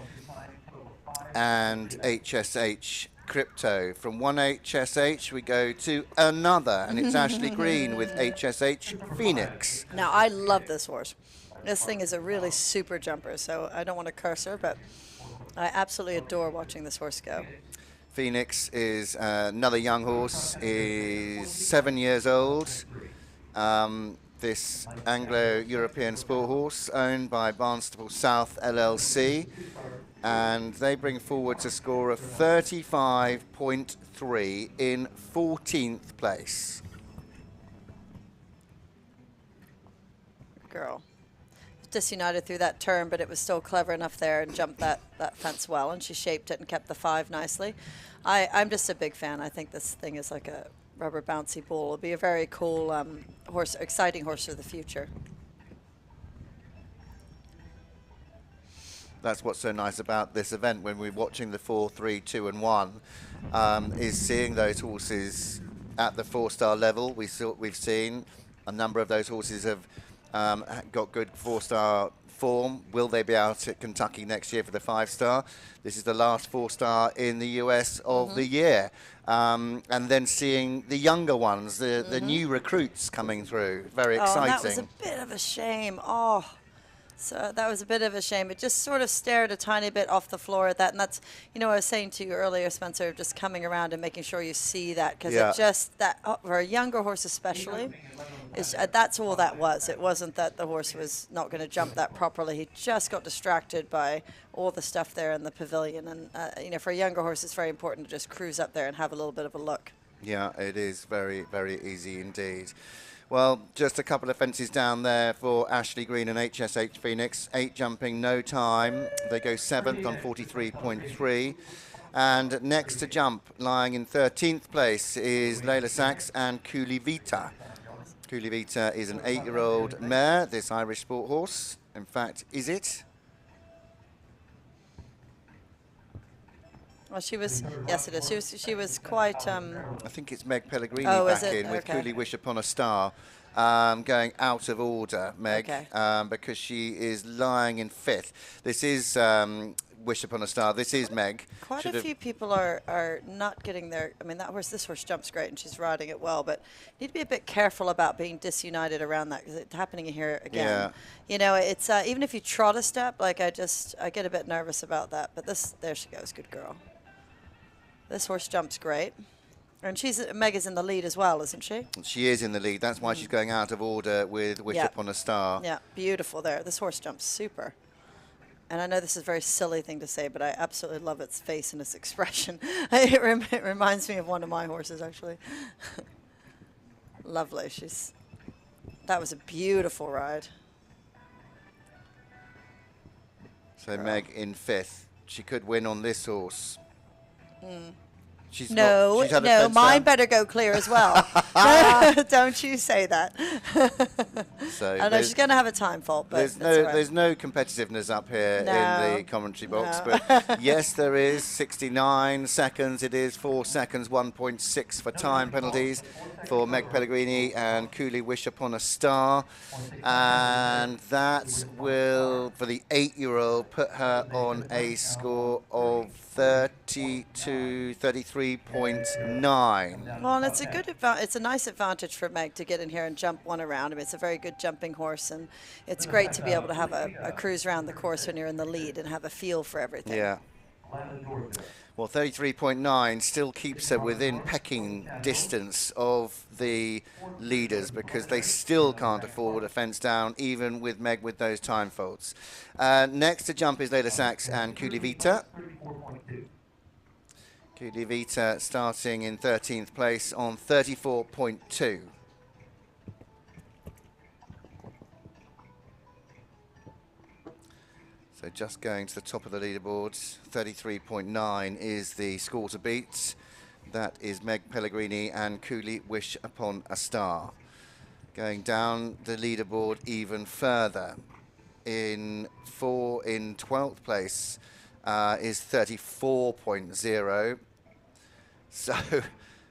and HSH Crypto. From one HSH, we go to another, and it's Ashley Green with HSH Phoenix. Now, I love this horse. This thing is a really super jumper, so I don't want to curse her, but I absolutely adore watching this horse go. Phoenix is another young horse, is 7 years old. This Anglo-European sport horse owned by Barnstaple South LLC, and they bring forward a score of 35.3 in 14th place. Girl. Disunited through that turn, but it was still clever enough there and jumped that fence well, and she shaped it and kept the 5 nicely. I'm just a big fan. I think this thing is like a rubber bouncy ball. It'll be a very cool horse, exciting horse for the future. That's what's so nice about this event when we're watching the 4, 3, 2 and 1, is seeing those horses at the 4-star level. We've seen a number of those horses have got good 4-star form. Will they be out at Kentucky next year for the 5-star? This is the last 4-star in the US of the year. And then seeing the younger ones, the new recruits coming through. Very exciting. That was a bit of a shame. So that was a bit of a shame. It just sort of stared a tiny bit off the floor at that. And that's, I was saying to you earlier, Spencer, just coming around and making sure you see that. Because it just, for a younger horse especially, that's all that was. It wasn't that the horse was not going to jump that properly. He just got distracted by all the stuff there in the pavilion. And, for a younger horse, it's very important to just cruise up there and have a little bit of a look. Yeah, it is very, very easy indeed. Well, just a couple of fences down there for Ashley Green and HSH Phoenix. 8 jumping, no time. They go 7th on 43.3. And next to jump, lying in 13th place, is Layla Sachs and Cooley Vita. Cooley Vita is an 8-year-old mare, this Irish sport horse. In fact, is it? Well, yes, it is. She was quite... I think it's Meg Pellegrini back in with Cooley Wish Upon a Star. Going out of order, Meg, because she is lying in 5th. This is Wish Upon a Star. This is Meg. Quite a few people are not getting their... I mean, this horse jumps great and she's riding it well, but you need to be a bit careful about being disunited around that because it's happening here again. Yeah. It's even if you trot a step, like I get a bit nervous about that. But there she goes, good girl. This horse jumps great. And Meg is in the lead as well, isn't she? She is in the lead. That's why she's going out of order with Wish Upon a Star. Yeah, beautiful there. This horse jumps super. And I know this is a very silly thing to say, but I absolutely love its face and its expression. It reminds me of one of my horses, actually. Lovely. That was a beautiful ride. So Meg in 5th. She could win on this horse. She's No, she's had a no, fence mine down? better go clear as well. Don't you say that. So I know there's- she's going to have a time fault, but There's it's no, all right. there's no competitiveness up here in No, the commentary box, no. but yes, there is 69 seconds. It is 4 seconds, 1.6 for time penalties for Meg Pellegrini and Cooley Wish Upon a Star, and that will, for the 8-year-old, put her on a score of 33.9. Well, and it's a good it's a nice advantage for Meg to get in here and jump one around. I mean, it's a very good jumping horse, and it's great to be able to have a cruise around the course when you're in the lead and have a feel for everything. Yeah. Well, 33.9 still keeps her within pecking distance of the leaders because they still can't afford a fence down, even with Meg with those time faults. Next to jump is Layla Sachs and Kulivita. Kulivita starting in 13th place on 34.2. So just going to the top of the leaderboards, 33.9 is the score to beat. That is Meg Pellegrini and Cooley Wish Upon a Star. Going down the leaderboard even further, in 12th place is 34.0. So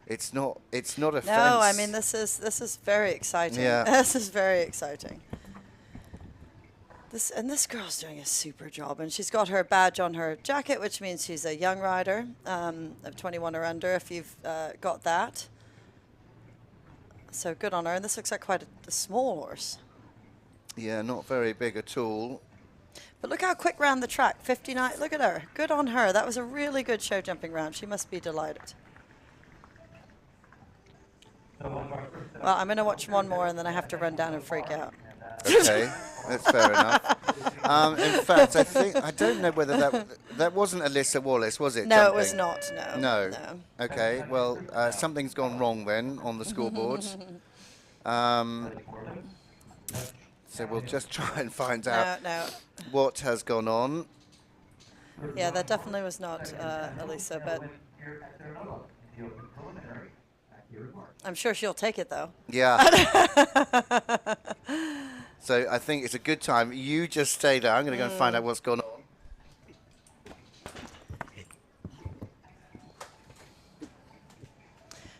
it's not a fence. No, I mean this is very exciting. Yeah. This is very exciting. This girl's doing a super job, and she's got her badge on her jacket, which means she's a young rider of 21 or under. If you've got that, so good on her. And this looks like quite a small horse. Yeah, not very big at all. But look how quick round the track, 59. Look at her. Good on her. That was a really good show jumping round. She must be delighted. Well, I'm going to watch one more, and then I have to run down and freak out. Okay, that's fair enough. In fact, I don't know whether that wasn't Alyssa Wallace, was it? No, jumping? it was not. No. No. Okay. Well, something's gone wrong then on the scoreboard. So we'll just try and find out what has gone on. Yeah, that definitely was not Alyssa, but I'm sure she'll take it though. Yeah. So I think it's a good time. You just stay there. I'm going to go and find out what's gone on.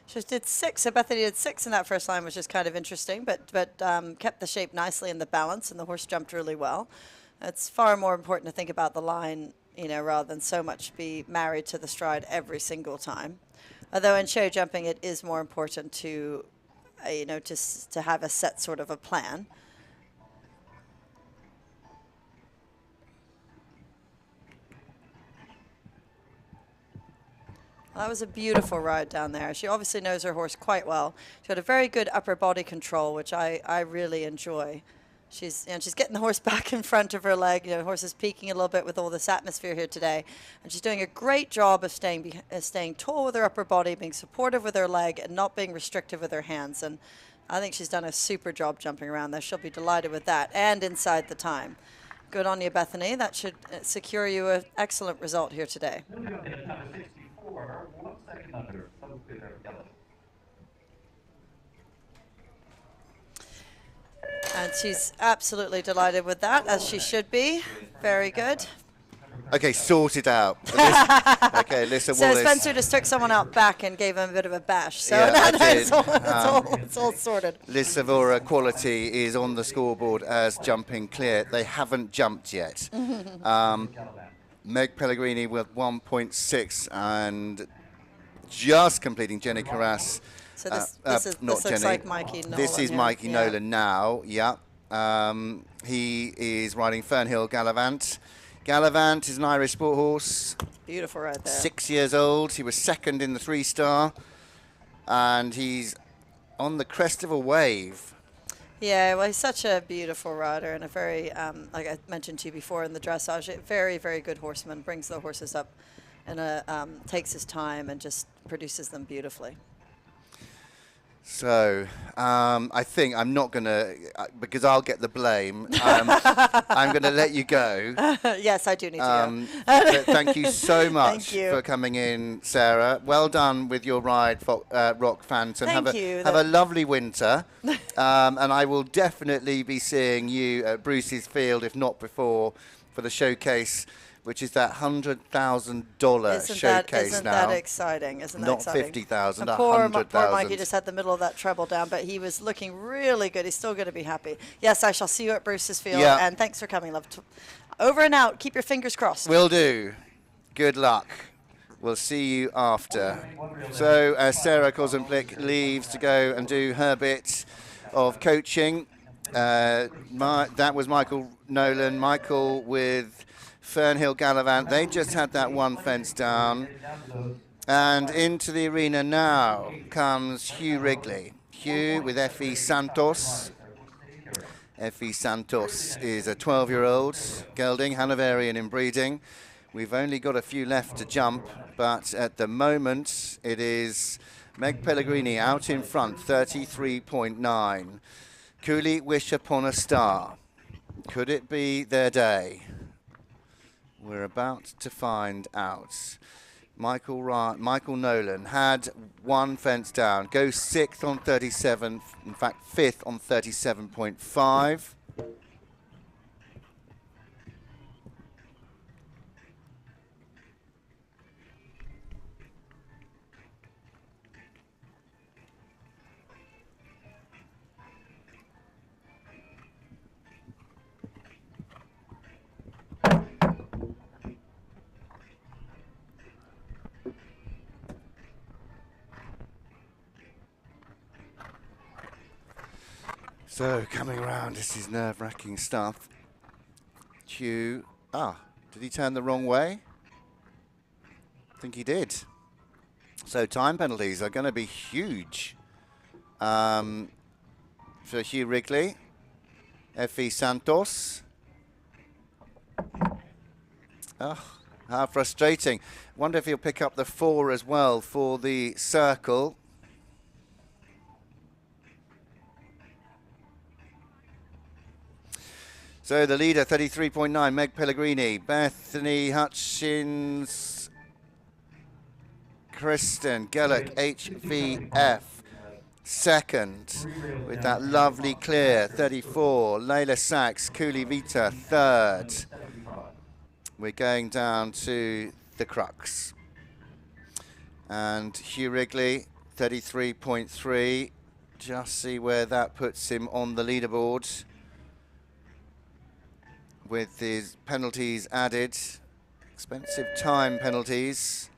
She did 6. So Bethany did 6 in that first line, which is kind of interesting, but kept the shape nicely in the balance, and the horse jumped really well. It's far more important to think about the line, rather than so much be married to the stride every single time. Although in show jumping, it is more important to, to have a set sort of a plan. That was a beautiful ride down there. She obviously knows her horse quite well. She had a very good upper body control, which I really enjoy. She's getting the horse back in front of her leg. The horse is peaking a little bit with all this atmosphere here today, and she's doing a great job of staying tall with her upper body, being supportive with her leg, and not being restrictive with her hands. And I think she's done a super job jumping around there. She'll be delighted with that, and inside the time. Good on you, Bethany. That should secure you an excellent result here today. And she's absolutely delighted with that, as she should be. Very good. Okay, sorted out. Okay, Alyssa So Wallace. Spencer just took someone out back and gave him a bit of a bash. So Yeah, I did. it's all sorted. Liz Savora quality is on the scoreboard as jumping clear. They haven't jumped yet. Meg Pellegrini with 1.6 and just completing Jenny Carras. So this looks like Mikey Nolan. This is Mikey Nolan now, yeah. He is riding Fernhill Gallivant. Gallivant is an Irish sport horse. Beautiful right there. 6 years old. He was second in the 3-star. And he's on the crest of a wave. Yeah, well, he's such a beautiful rider and a very, like I mentioned to you before in the dressage, a very, very good horseman. Brings the horses up and takes his time and just produces them beautifully. So I think I'm not going to, because I'll get the blame, I'm going to let you go. Yes, I do need to go. But thank you so much Thank you. for coming in, Sarah. Well done with your ride, Rock Phantom. Thank you. Have a lovely winter. And I will definitely be seeing you at Bruce's Field, if not before, for the showcase, which is that $100,000 showcase isn't now. that exciting? Isn't that Not exciting? 50,000, And poor 100,000. Mikey just had the middle of that treble down, but he was looking really good. He's still going to be happy. Yes, I shall see you at Bruce's Field. Yeah. And thanks for coming, love. Over and out. Keep your fingers crossed. Will do. Good luck. We'll see you after. So Sarah Kozenplik leaves to go and do her bit of coaching. That was Michael Nolan. Michael with Fernhill Gallivant. They just had that one fence down. And into the arena now comes Hugh Wrigley. Hugh with F.E. Santos. F.E. Santos is a 12-year-old gelding, Hanoverian in breeding. We've only got a few left to jump, but at the moment it is Meg Pellegrini out in front, 33.9. Cooley Wish Upon a Star. Could it be their day? We're about to find out. Michael Nolan had one fence down, goes 6th on 37, in fact 5th on 37.5. So, coming around, this is nerve-wracking stuff. Did he turn the wrong way? I think he did. So, time penalties are going to be huge for Hugh Wrigley. F.E. Santos. Oh, how frustrating. Wonder if he'll pick up the 4 as well for the circle. So the leader, 33.9, Meg Pellegrini, Bethany Hutchins, Kristen Gellick, HVF, second, with that lovely clear, 34, Layla Sachs, Cooley Vita, third. We're going down to the crux. And Hugh Wrigley, 33.3, just see where that puts him on the leaderboard. With his penalties added, expensive time penalties.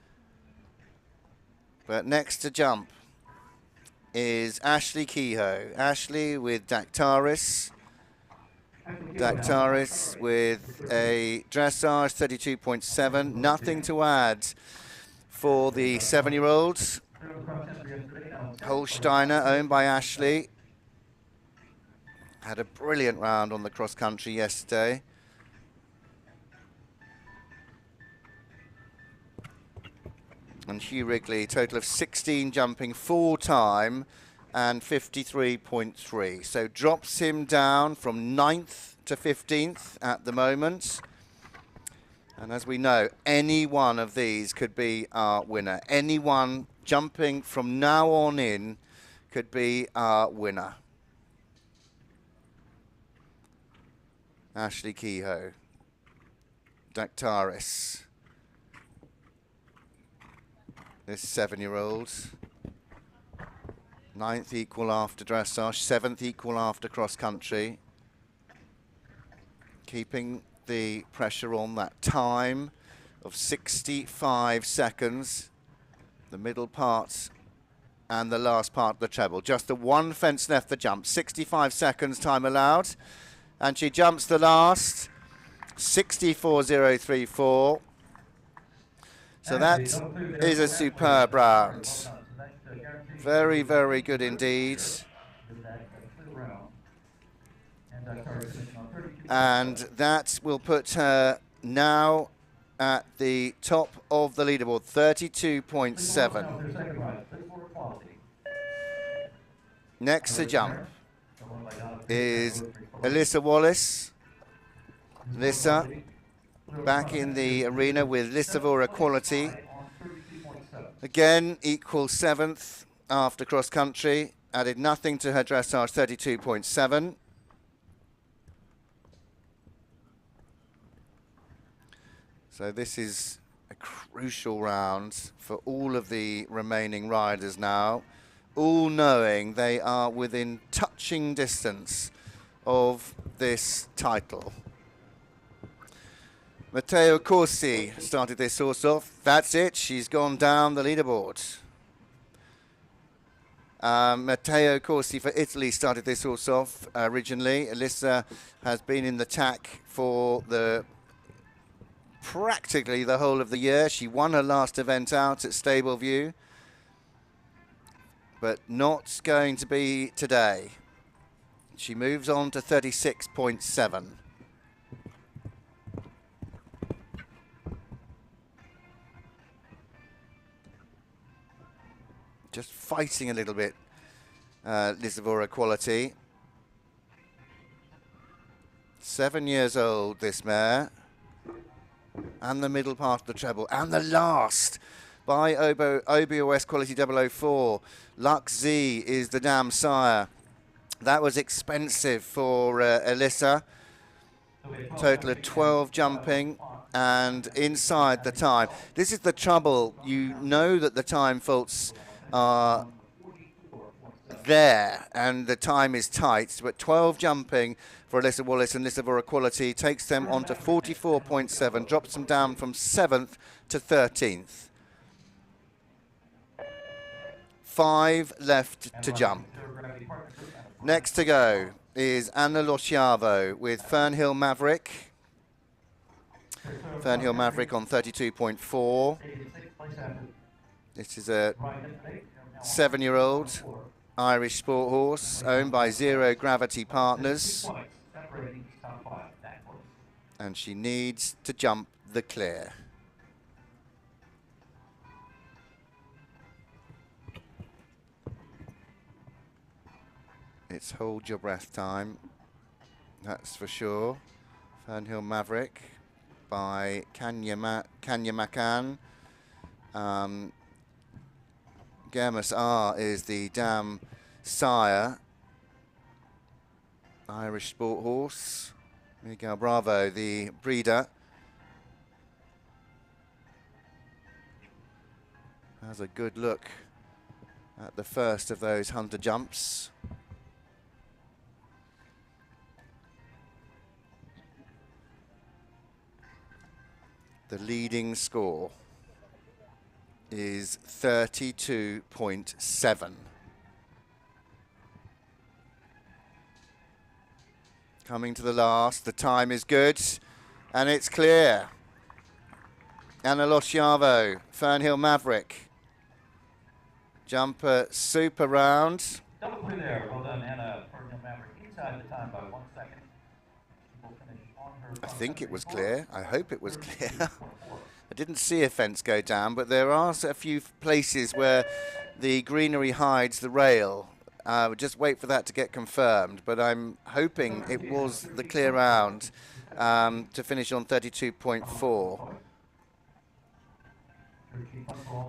But next to jump is Ashley Kehoe. Ashley with Dactaris. Dactaris with a dressage 32.7. Nothing to add for the 7-year-olds. Holsteiner, owned by Ashley. Had a brilliant round on the cross country yesterday. And Hugh Wrigley, total of 16 jumping full time and 53.3. So drops him down from 9th to 15th at the moment. And as we know, any one of these could be our winner. Anyone jumping from now on in could be our winner. Ashley Kehoe, Dactaris. This 7-year-old, 9th equal after dressage, 7th equal after cross country. Keeping the pressure on, that time of 65 seconds, the middle part and the last part of the treble. Just the one fence left to jump, 65 seconds time allowed. And she jumps the last, 64.034. So that is a superb round. Very, very good indeed. And that will put her now at the top of the leaderboard, 32.7. Next to jump is Alyssa Wallace. Alyssa back in the arena with Lisavora Quality. Again, equal 7th after cross country. Added nothing to her dressage, 32.7. So this is a crucial round for all of the remaining riders now, all knowing they are within touching distance of this title. Matteo Corsi started this horse off. That's it, she's gone down the leaderboard. Matteo Corsi for Italy started this horse off originally. Alyssa has been in the tack for practically the whole of the year. She won her last event out at Stableview, but not going to be today. She moves on to 36.7. Just fighting a little bit, Lisavora Quality. 7 years old, this mare. And the middle part of the treble. And the last by OBOS Quality 004. Lux Z is the dam sire. That was expensive for Alyssa. Total of 12 jumping and inside the time. This is the trouble. You know that the time faults are there and the time is tight, but 12 jumping for Alyssa Wallace and Lisavora Quality takes them on to 44.7, drops them down from 7th to 13th. 5 left to jump. Next to go is Anna Losciavo with Fernhill Maverick. Fernhill Maverick on 32.4. This is a 7-year-old Irish sport horse owned by Zero Gravity Partners. And she needs to jump the clear. It's hold your breath time, that's for sure. Fernhill Maverick by Kanya Macan. Germus R is the dam sire. Irish sport horse. Miguel Bravo, the breeder. Has a good look at the first of those 100 jumps. The leading score is 32.7. Coming to the last, the time is good, and it's clear. Anna Losciavo, Fernhill Maverick. Jumper super round. Double clear there, well done, Anna. Fernhill Maverick inside the time by 1 second. I think it was clear. I hope it was clear. I didn't see a fence go down, but there are a few places where the greenery hides the rail. We'll just wait for that to get confirmed, but I'm hoping it was the clear round to finish on 32.4.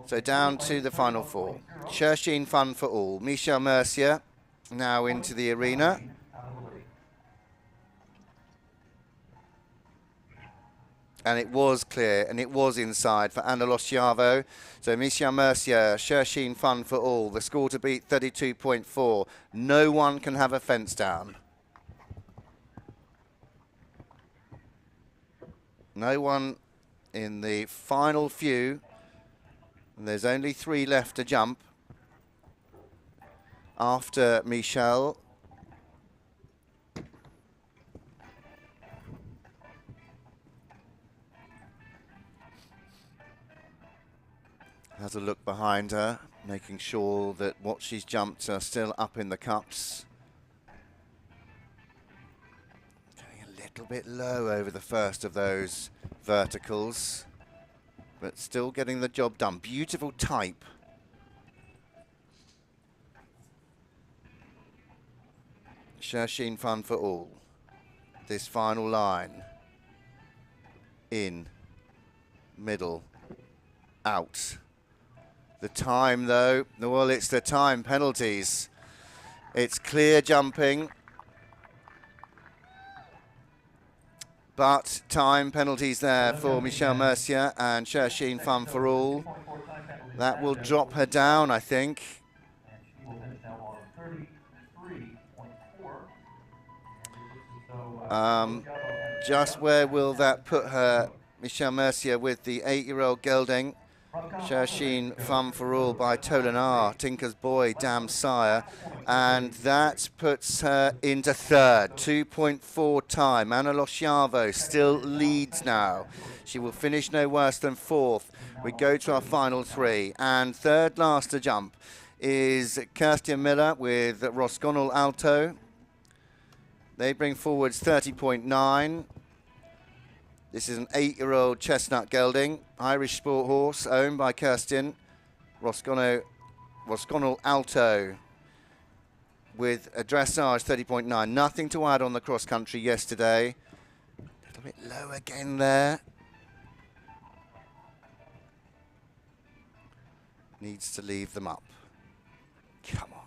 So down to the final 4. Chersheen Fun for All. Michel Mercier now into the arena. And it was clear, and it was inside for Anna Losciavo. So Michel Mercier, Chersheen Fun for All. The score to beat, 32.4. No one can have a fence down. No one in the final few. And there's only 3 left to jump. After Michel. Has a look behind her, making sure that what she's jumped are still up in the cups. Getting a little bit low over the first of those verticals, but still getting the job done. Beautiful type. Shershin Fun for All. This final line. In. Middle. Out. The time, though, well, it's the time penalties. It's clear jumping. But time penalties there for Michelle Mercier and Shershin Fun for All. That will drop her down, I think. Just where will that put her, Michelle Mercier, with the 8-year-old gelding? Shershin Fun for All by Tolanar, Tinker's Boy, Dam Sire. And that puts her into third, 2.4 time. Anna Losciavo still leads now. She will finish no worse than fourth. We go to our final three. And third last to jump is Kirsten Miller with Rosconal Alto. They bring forwards 30.9. This is an 8-year-old chestnut gelding, Irish sport horse, owned by Kirsten. Rosconal Alto with a dressage 30.9. Nothing to add on the cross country yesterday. A little bit low again there. Needs to leave them up. Come on.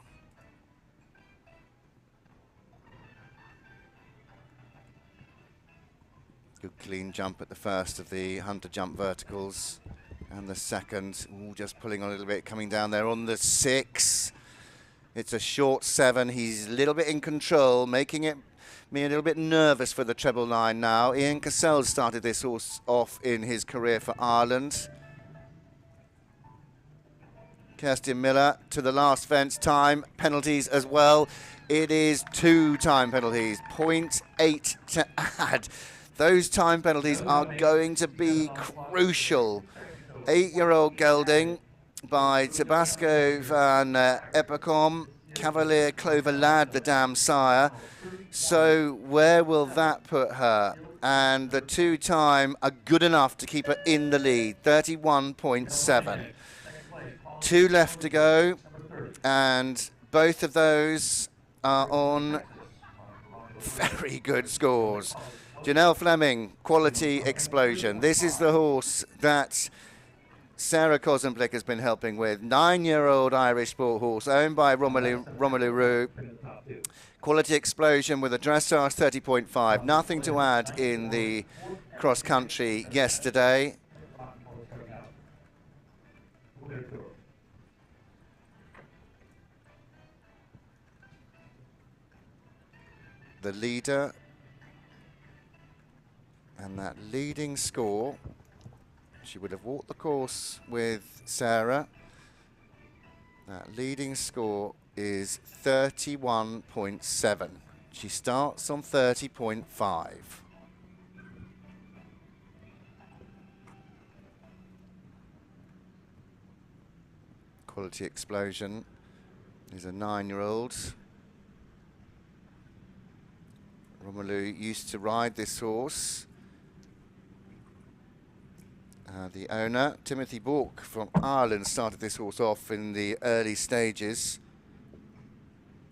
Good clean jump at the first of the Hunter jump verticals. And the second, just pulling on a little bit, coming down there on the 6. It's a short 7. He's a little bit in control, making it me a little bit nervous for the treble line now. Ian Cassell started this horse off in his career for Ireland. Kirsten Miller to the last fence. Time penalties as well. It is 2 time penalties, 0.8 to add. Those time penalties are going to be crucial. 8-year-old gelding by Tabasco van Epicom, Cavalier Clover Lad, the Dam Sire. So where will that put her? And the 2 time are good enough to keep her in the lead, 31.7. 2 left to go, and both of those are on very good scores. Janelle Fleming, Quality Explosion. This is the horse that Sarah Kozenblick has been helping with. 9-year-old Irish sport horse owned by Romelu Roux. Quality Explosion with a dressage 30.5. Nothing to add in the cross country yesterday. The leader. And that leading score, she would have walked the course with Sarah. That leading score is 31.7. She starts on 30.5. Quality Explosion is a 9-year-old. Romelu used to ride this horse. The owner, Timothy Bourke from Ireland, started this horse off in the early stages.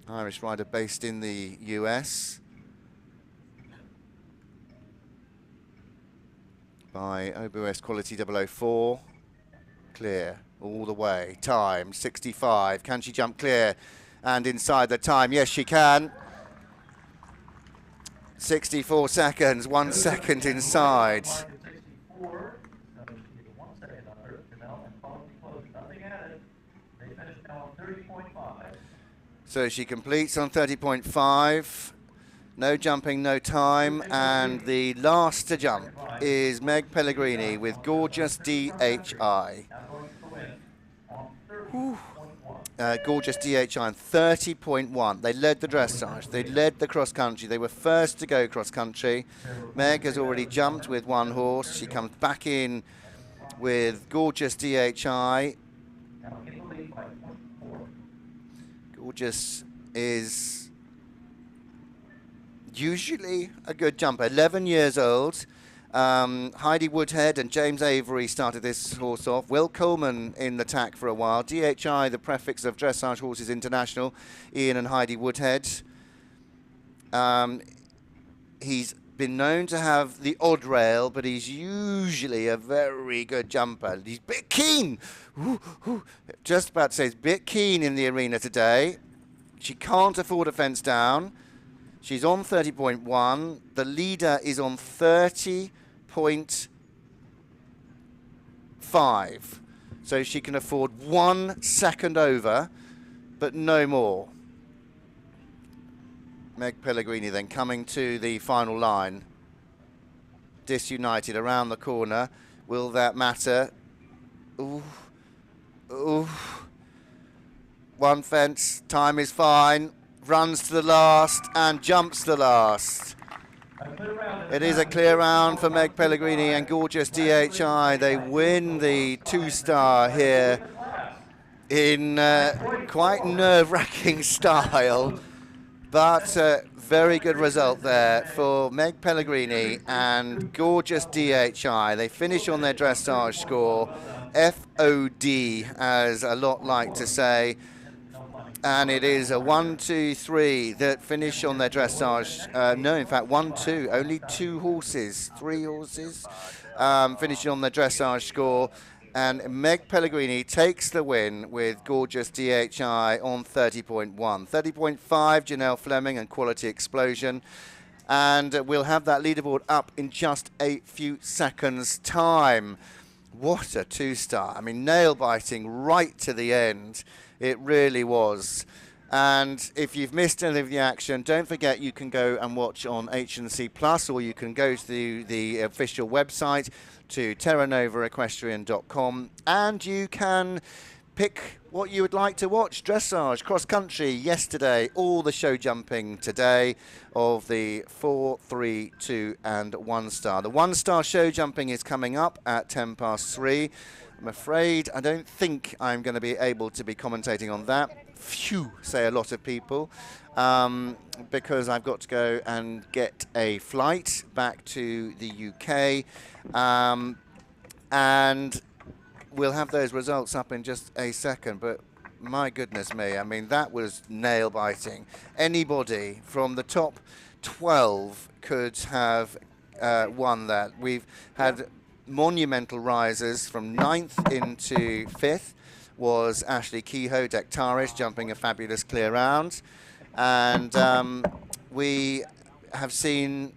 Irish rider based in the US. By OBOS Quality 004. Clear all the way. Time 65. Can she jump clear and inside the time? Yes, she can. 64 seconds, 1 second inside. So she completes on 30.5. No jumping, no time. And the last to jump is Meg Pellegrini with Gorgeous DHI. Gorgeous DHI on 30.1. They led the dressage. They led the cross country. They were first to go cross country. Meg has already jumped with 1 horse. She comes back in with Gorgeous DHI. Gorgeous is usually a good jumper. 11 years old. Heidi Woodhead and James Avery started this horse off. Will Coleman in the tack for a while. DHI, the prefix of Dressage Horses International. Ian and Heidi Woodhead. He's been known to have the odd rail, but he's usually a very good jumper. He's a bit keen. Ooh, ooh. Just about to say he's a bit keen in the arena today. She can't afford a fence down. She's on 30.1. The leader is on 30.5. So she can afford 1 second over, but no more. Meg Pellegrini then coming to the final line. Disunited around the corner. Will that matter? Ooh. Ooh. One fence. Time is fine. Runs to the last and jumps the last. It is a clear round for Meg Pellegrini and Gorgeous DHI. They win the 2-star here in quite nerve-wracking style. But very good result there for Meg Pellegrini and Gorgeous DHI. They finish on their dressage score, FOD, as a lot like to say. And it is a 1, 2, 3 that finish on their dressage. No, in fact, 1, 2. Only 2 horses, 3 horses finishing on their dressage score. And Meg Pellegrini takes the win with Gorgeous DHI on 30.1. 30.5, Janelle Fleming and Quality Explosion. And we'll have that leaderboard up in just a few seconds' time. What a 2-star. I mean, nail-biting right to the end. It really was. And if you've missed any of the action, don't forget you can go and watch on H&C Plus, or you can go to the official website to terranovaequestrian.com, and you can pick what you would like to watch. Dressage, cross country yesterday, all the show jumping today of the 4, 3, 2 and 1-star. The 1-star show jumping is coming up at 3:10. I'm afraid I don't think I'm going to be able to be commentating on that. Phew, say a lot of people, because I've got to go and get a flight back to the UK, and we'll have those results up in just a second. But my goodness me, I mean, that was nail-biting. Anybody from the top 12 could have won that. We've had monumental risers from 9th into 5th. Was Ashley Kehoe, Dectaris, jumping a fabulous clear round. And we have seen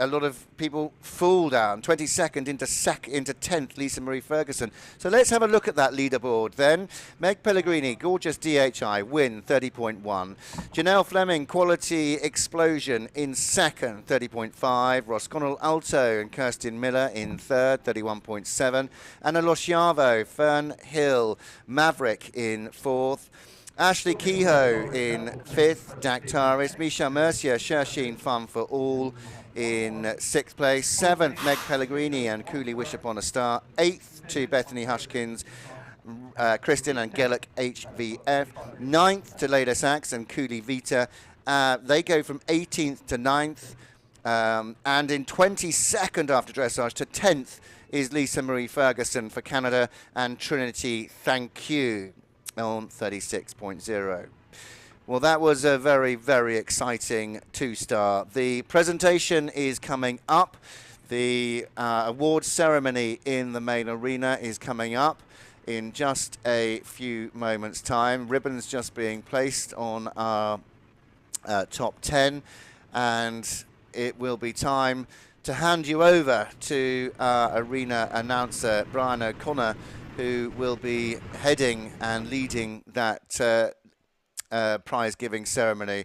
a lot of people fall down. 22nd into 10th, Lisa Marie Ferguson. So let's have a look at that leaderboard then. Meg Pellegrini, Gorgeous DHI, win 30.1. Janelle Fleming, Quality Explosion in 2nd, 30.5. Rosconnell Alto and Kirsten Miller in 3rd, 31.7. Anna Losciavo, Fern Hill, Maverick in 4th. Ashley Kehoe in 5th, Dactaris. Misha Mercier, Shershin Fun for All in 6th place. 7th, Meg Pellegrini and Cooley Wish Upon a Star. 8th to Bethany Hushkins, Kristen and Gellick HVF. 9th to Leda Sachs and Cooley Vita. They go from 18th to 9th. And in 22nd after dressage to 10th is Lisa Marie Ferguson for Canada and Trinity Thank You on 36.0. Well, that was a very, very exciting 2-star. The presentation is coming up. The awards ceremony in the main arena is coming up in just a few moments' time. Ribbons just being placed on our top 10, and it will be time to hand you over to our arena announcer, Brian O'Connor, who will be heading and leading that prize-giving ceremony.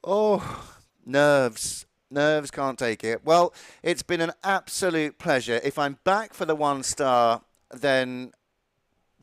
Oh, nerves. Nerves can't take it. Well, it's been an absolute pleasure. If I'm back for the 1-star, then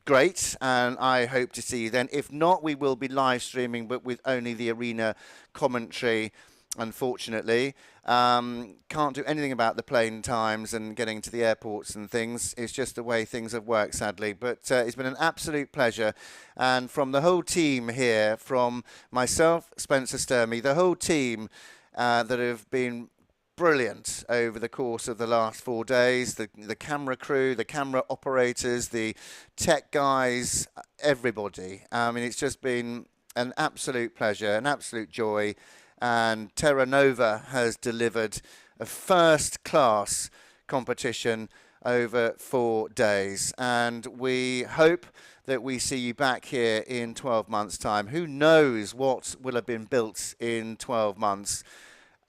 great, and I hope to see you then. If not, we will be live streaming, but with only the arena commentary, unfortunately. Can't do anything about the plane times and getting to the airports and things. It's just the way things have worked, sadly. But it's been an absolute pleasure. And from the whole team here, from myself, Spencer Sturmey, the whole team that have been brilliant over the course of the last 4 days, the camera crew, the camera operators, the tech guys, everybody. I mean, it's just been an absolute pleasure, an absolute joy. and Terra Nova has delivered a first-class competition over 4 days, and we hope that we see you back here in 12 months' time. Who knows what will have been built in 12 months?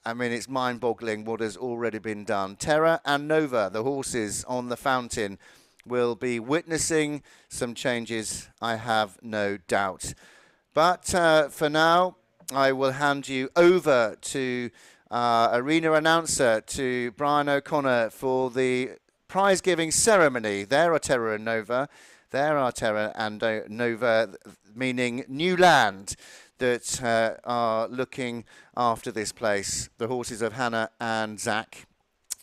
I mean, it's mind-boggling what has already been done. Terra and Nova, the horses on the fountain, will be witnessing some changes, I have no doubt. But for now, I will hand you over to arena announcer, to Brian O'Connor, for the prize-giving ceremony. There are Terra and Nova. There are Terra and Nova, meaning new land, that are looking after this place. The horses of Hannah and Zach,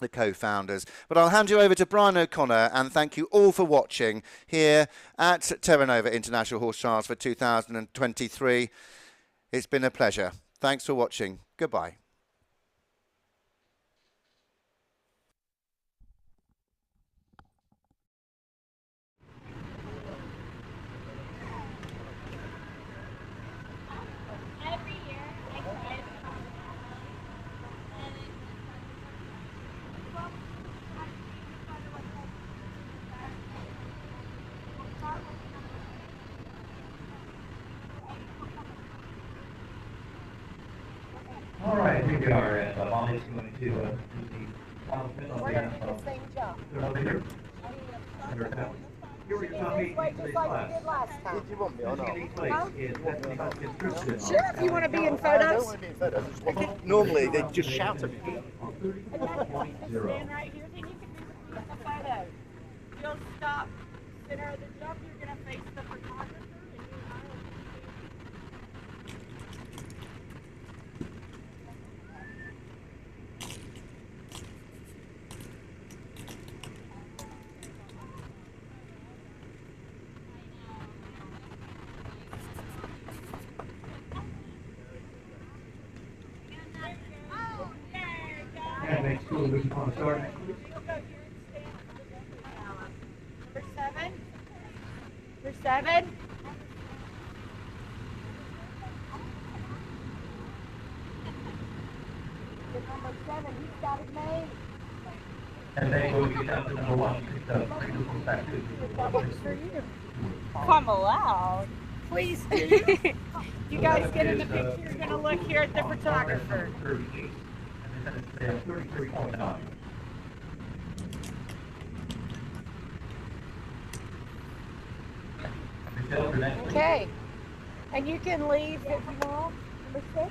the co-founders. But I'll hand you over to Brian O'Connor, and thank you all for watching here at Terra Nova International Horse Trials for 2023. It's been a pleasure. Thanks for watching. Goodbye. All right, here we are at Molly's going to do the We're going to do the same jump. over here. Here we go. Just like we did last time. Did you want me or not? Sure, if you want to be in photos. Want to be in photos. Normally they just shout at me. Stand right here, then you can be the photo. You'll stop center of the jump. You're going to face the photographer. And next school, we want to start. Number 7. Number 7. Number 7, he's got his name. And then we'll get down to number 1. Back to That works for you. Come aloud. Please do. You guys get in the picture. You're going to look here at the photographer. 38. And then it's 33.9. Okay. And you can leave if you want. Number 6.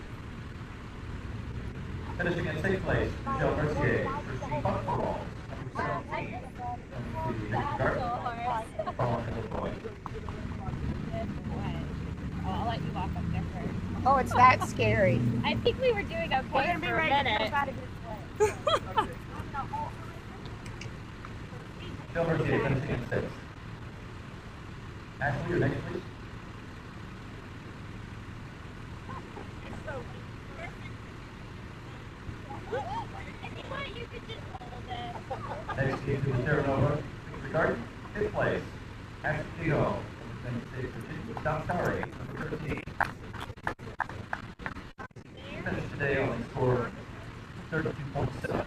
Finishing in 6th place, Michelle Mercier, Christine Buckfall, number 17. I'll let you walk up there first. Oh, it's that scary. I think we were doing okay We're going to be for a ready to minute. jump out of his way. Michelle Mercier, finishing in 6th. Ashley, your next, please. Next team to the Terra Nova, regard 5th place, Ashley Tito, Don Sorry, number 13. He finished today on a score of 32.7.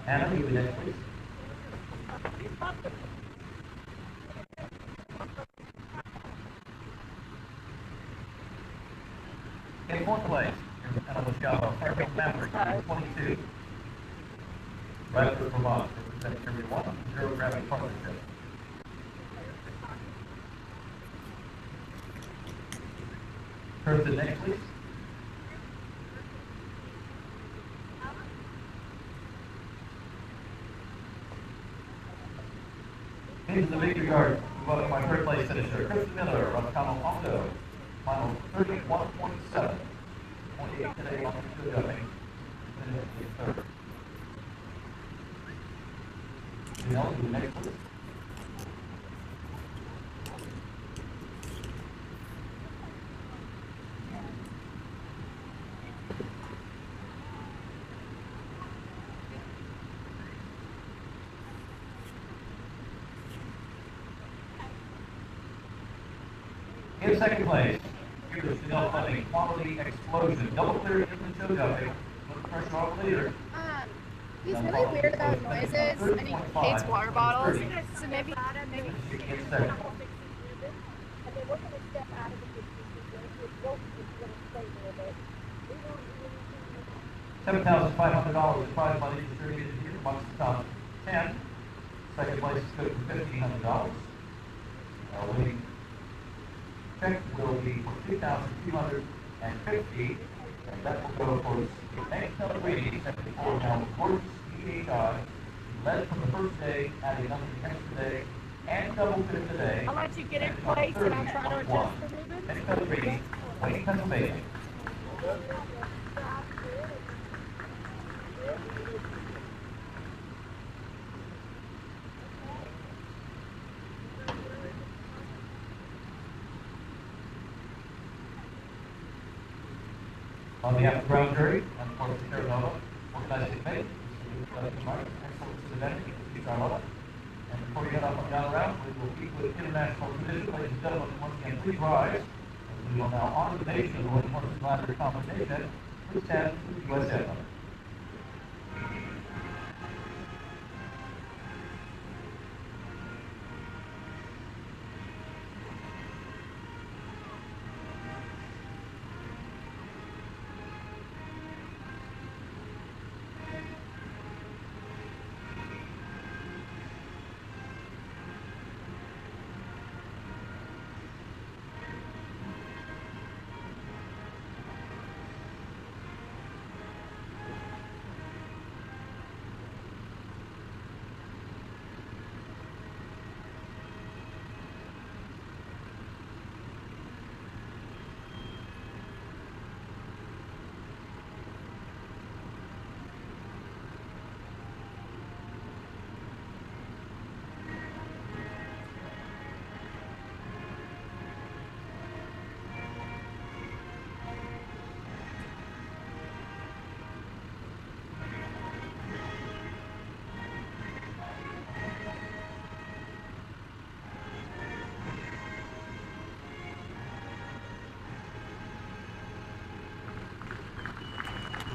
Anna, you the next, please. In 4th place, Anna Lascava, Fargo Maverick, number 22. Bradford, Vermont, representing Area 1, Zero Gravity Partnership. Turn to the next, please. Into the victory yard, we welcome my 3rd place finisher, Kristen Miller, Roscano Hondo, final 31.7. 28 today on the good going. Finished 3rd. Janelle, you next, please. In 2nd place, Here's the Chanel Fleming Quality Explosion. Double clear into the show jumping. Put the pressure off the leader. He's really weird about noises, and he hates water bottles. So maybe. She gets second. $7,500 prize money distributed here amongst the top 10. Second place is good for $1,500. Winning check will be for $2,250, and that will go towards the next celebration 74 now gorgeous CCI2 led from the first day, adding another extra day and double fifth today. I'll let you get in place and I'll try to adjust the movement. Next celebration, Wayne, Pennsylvania. On behalf of the ground jury and of course the Terranova organizing committee, excellence to the event, Charlotte. And before you head off on down around, we will keep with international tradition. Ladies and gentlemen, once again, please rise. And we will now honor the nation with horses ladder compensation. Please stand to the U.S. anthem.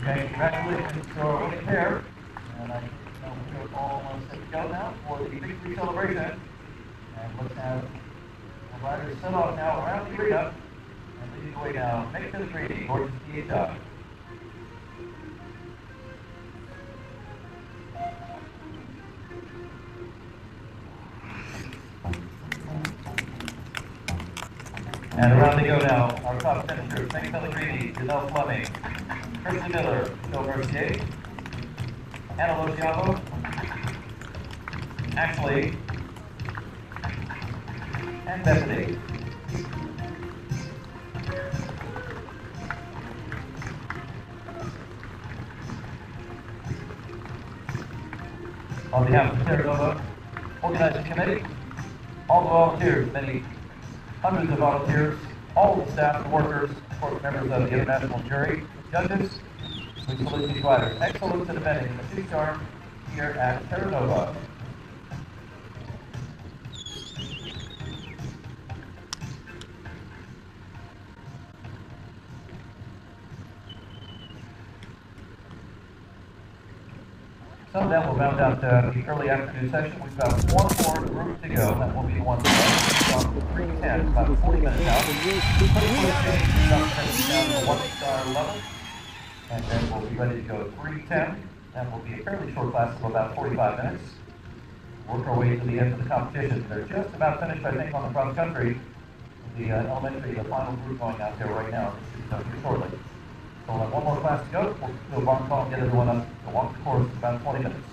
Okay, congratulations to our winning pair. And I know we're all set to go now for the victory celebration. And let's have the riders set off now around the arena and leading the way down. Make to the green, gorgeous CCI2. And around they go now. Our top finishers, Meg Pellegrini, Janelle Fleming, Kristen Miller, Phil Mercier, Anna Lociavo, Ashley, and Bethany. On behalf of the Terranova Organizing Committee, all the volunteers, many hundreds of volunteers, all the staff, the workers, of course, members of the international jury, judges, we salute these riders. Excellence in defending the two-star here at Terranova. So that will round out the early afternoon session. We've got one more group to go. That will be one from 3:10, about 40 minutes out. Down to the one-star level. And then we'll be ready to go at 3:10. That will be a fairly short class of about 45 minutes. Work our way to the end of the competition. They're just about finished, I think, on the cross country. The elementary, the final group going out there right now. Here shortly. So we'll have one more class to go. We'll do a barn call and get everyone up to walk the course in about 20 minutes.